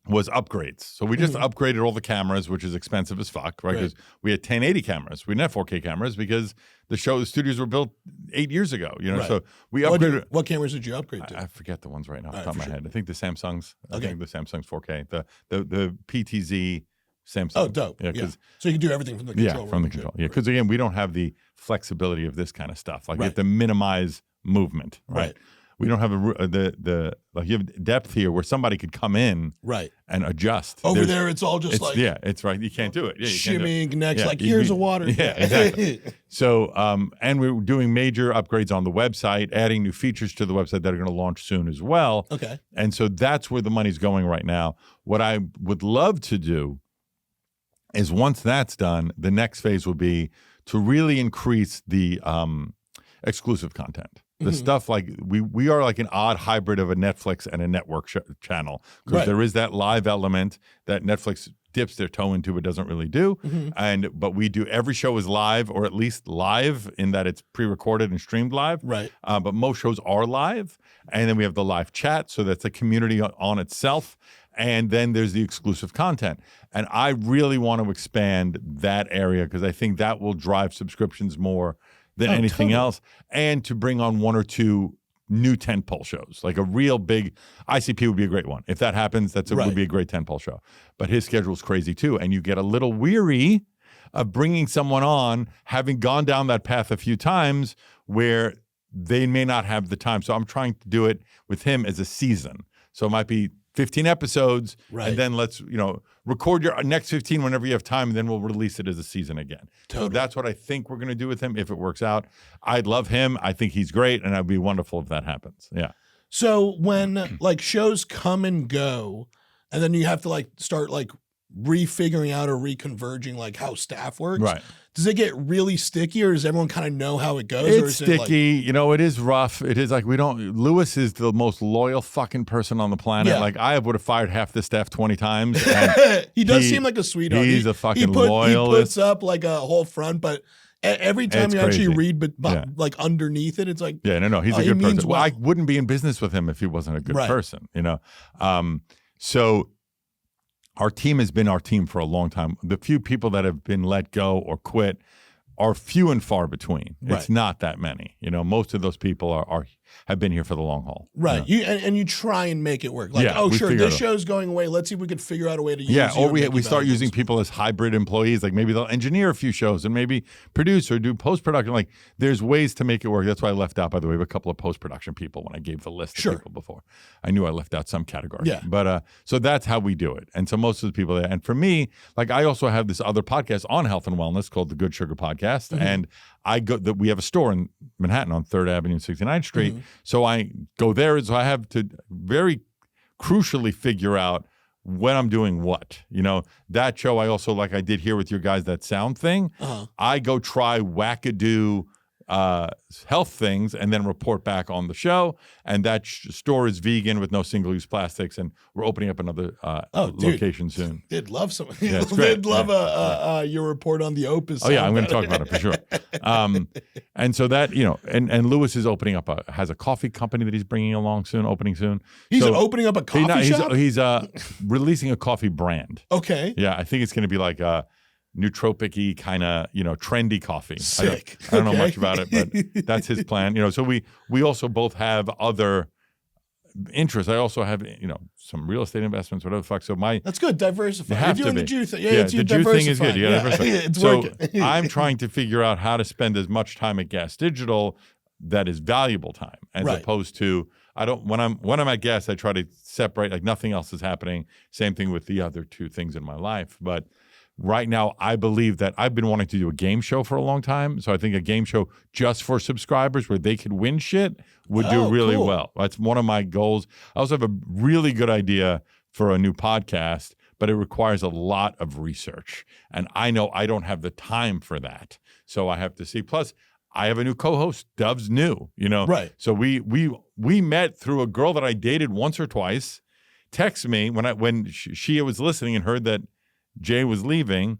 was upgrades. So we just upgraded all the cameras, which is expensive as fuck, right? Because we had 1080 cameras. We didn't have 4K cameras because the studios were built 8 years ago, Right. So we upgraded. What cameras did you upgrade to? I forget the ones right now off the top of my head. I think the Samsungs. I think the Samsung's 4K. The PTZ Samsung. Oh, dope. Yeah. So you can do everything from the control. Yeah, from the control. Yeah, because again, we don't have the flexibility of this kind of stuff. Like, you have to minimize movement, right? We don't have you have depth here where somebody could come in and adjust. Over there, it's all just it's right. You can't do it. Yeah, shimmying next, here's a water. Yeah, exactly. So, and we're doing major upgrades on the website, adding new features to the website that are going to launch soon as well. Okay. And so that's where the money's going right now. What I would love to do is once that's done, the next phase will be to really increase the exclusive content. The stuff like we are like an odd hybrid of a Netflix and a network channel because there is that live element that Netflix dips their toe into but doesn't really do. But we do every show is live, or at least live in that it's pre-recorded and streamed live. Right. But most shows are live, and then we have the live chat, so that's a community on itself. And then there's the exclusive content. And I really want to expand that area because I think that will drive subscriptions more than anything else, and to bring on 1 or 2 new tentpole shows, like a real big ICP would be a great one. If that happens, would be a great tentpole show. But his schedule is crazy too, and you get a little weary of bringing someone on, having gone down that path a few times, where they may not have the time. So I'm trying to do it with him as a season. So it might be 15 episodes, and then let's, record your next 15 whenever you have time, and then we'll release it as a season again. Totally. So that's what I think we're going to do with him if it works out. I'd love him. I think he's great, and it'd be wonderful if that happens. Yeah. So when like shows come and go, and then you have to like start like refiguring out or reconverging like how staff works. Right. Does it get really sticky, or does everyone kind of know how it goes? It's or is sticky. It is rough. It is like Lewis is the most loyal fucking person on the planet. Yeah. Like I would have fired half the staff 20 times. And he does seem like a sweetheart. He's a fucking He loyalist. puts up like a whole front, but every time you actually read like underneath it, it's like, yeah, no, he's a good person. Well, I wouldn't be in business with him if he wasn't a good person, So our team has been our team for a long time. The few people that have been let go or quit are few and far between. It's not that many. Most of those people have been here for the long haul. Right. You try and make it work. Like, sure, this show's going away. Let's see if we could figure out a way to use it. Or we start using people as hybrid employees. Like maybe they'll engineer a few shows and maybe produce or do post-production. Like there's ways to make it work. That's why I left out, by the way, a couple of post-production people when I gave the list of people before. I knew I left out some category. Yeah. But so that's how we do it. And so most of the people there. And for me, like I also have this other podcast on health and wellness called the Good Sugar Podcast. Mm-hmm. And we have a store in Manhattan on 3rd Avenue and 69th Street. Mm-hmm. So I go there. So I have to very crucially figure out when I'm doing what. That show I also, like I did here with your guys, that sound thing. I go try wackadoo health things and then report back on the show. And that store is vegan with no single-use plastics, and we're opening up another location soon. They'd love some. Yeah, it's great. They'd love your report on the Opus. Oh yeah, I'm going to talk about it for sure. And so that and Lewis is has a coffee company that he's bringing along soon, opening soon. He's opening up a coffee shop. He's releasing a coffee brand. Okay. Yeah, I think it's going to be like a nootropic-y kind of trendy coffee. Sick. I don't know much about it, but that's his plan. So we also both have other interests. I also have some real estate investments, whatever the fuck. So that's good. Diversify. You're doing the Jew thing. Yeah, the Jew thing is good. Yeah, it's so working. I'm trying to figure out how to spend as much time at Gas Digital that is valuable time, as opposed to when I'm at Gas, I try to separate, like nothing else is happening. Same thing with the other two things in my life, but. Right now, I believe that I've been wanting to do a game show for a long time. So I think a game show just for subscribers where they could win shit would do really well. That's one of my goals. I also have a really good idea for a new podcast, but it requires a lot of research. And I know I don't have the time for that. So I have to see. Plus, I have a new co-host. Dove's new, Right. So we met through a girl that I dated once or twice. Text me when she was listening and heard that Jay was leaving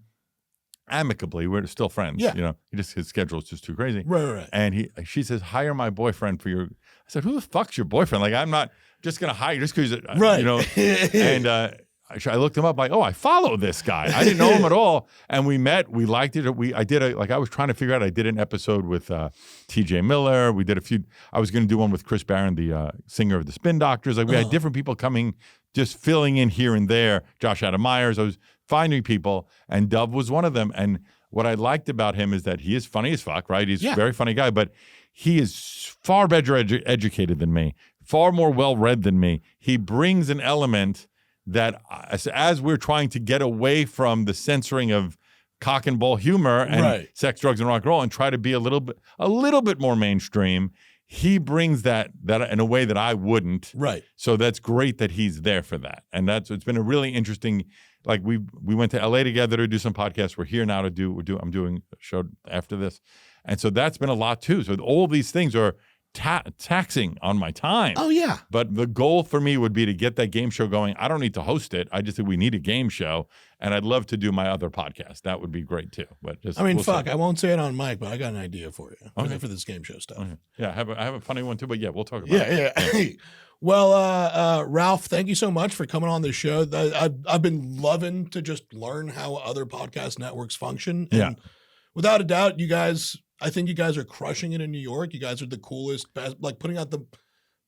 amicably. We're still friends. Yeah. His schedule is just too crazy. Right. And she says, hire my boyfriend for your. I said, who the fuck's your boyfriend? Like, I'm not just going to hire you just because, And I looked him up like, I follow this guy. I didn't know him at all. And we met. We liked it. I was trying to figure out, I did an episode with TJ Miller. We did a few. I was going to do one with Chris Barron, the singer of the Spin Doctors. Like we had different people coming, just filling in here and there. Josh Adam Myers. I was finding people, and Dove was one of them. And what I liked about him is that he is funny as fuck, right? He's a very funny guy, but he is far better educated than me, far more well-read than me. He brings an element that as we're trying to get away from the censoring of cock and ball humor and sex, drugs, and rock and roll and try to be a little bit more mainstream, he brings that in a way that I wouldn't. Right. So that's great that he's there for that. And it's been a really interesting. Like we went to LA together to do some podcasts. We're here now I'm doing a show after this. And so that's been a lot too. So all these things are taxing on my time. Oh yeah. But the goal for me would be to get that game show going. I don't need to host it. I just think we need a game show, and I'd love to do my other podcast. That would be great too. But I won't say it on mic, but I got an idea for you for this game show stuff. Okay. Yeah, I have a funny one too. But yeah, we'll talk about it. Yeah. Well, Ralph, thank you so much for coming on the show. I've been loving to just learn how other podcast networks function. And without a doubt, I think you guys are crushing it in New York. You guys are the coolest, best, like putting out the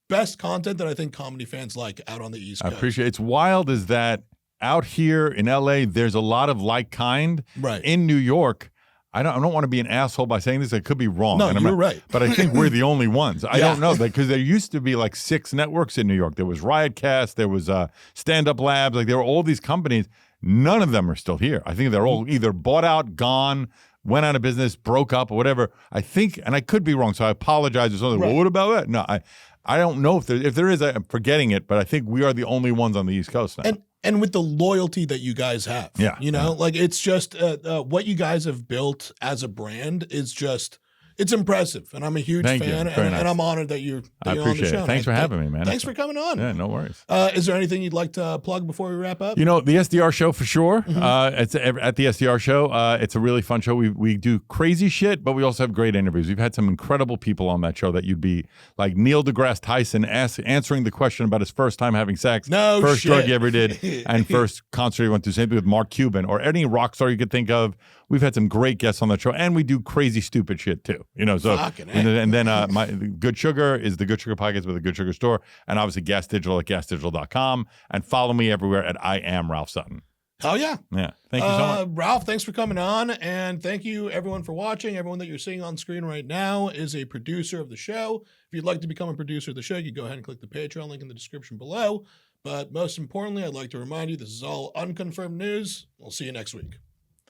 best content that I think comedy fans like out on the East Coast. I appreciate it. It's wild is that out here in LA, there's a lot of like kind. Right. In New York, I don't want to be an asshole by saying this. I could be wrong. No, and I'm you're not- right. But I think we're the only ones. I Yeah. don't know, because there used to be like 6 networks in New York. There was Riotcast, there was Stand Up Labs, like there were all these companies. None of them are still here. I think they're all either bought out, gone, went out of business, broke up, or whatever. I think, and I could be wrong, so I apologize. Well, what about that? No, I don't know if there is. I'm forgetting it, but I think we are the only ones on the East Coast now. And with the loyalty that you guys have, like it's just what you guys have built as a brand is just, it's impressive. And I'm a huge fan, and I'm honored that you're on the appreciate show. it. Thanks for having me, man. Thanks for coming on. Yeah, no worries. Is there anything you'd like to plug before we wrap up? The SDR Show for sure. It's at the SDR Show. It's a really fun show. We do crazy shit, but we also have great interviews. We've had some incredible people on that show that you'd be like Neil deGrasse Tyson answering the question about his first time having sex, first drug he ever did, and first concert he went to. Same thing with Mark Cuban or any rock star you could think of. We've had some great guests on that show, and we do crazy, stupid shit too. And then my Good Sugar is the Good Sugar Podcast with the Good Sugar Store, and obviously Gas Digital at gasdigital.com, and follow me everywhere at I am Ralph Sutton. Hell yeah. Yeah. Thank you so much. Ralph, thanks for coming on, and thank you everyone for watching. Everyone that you're seeing on screen right now is a producer of the show. If you'd like to become a producer of the show, you can go ahead and click the Patreon link in the description below. But most importantly, I'd like to remind you, this is all unconfirmed news. We'll see you next week.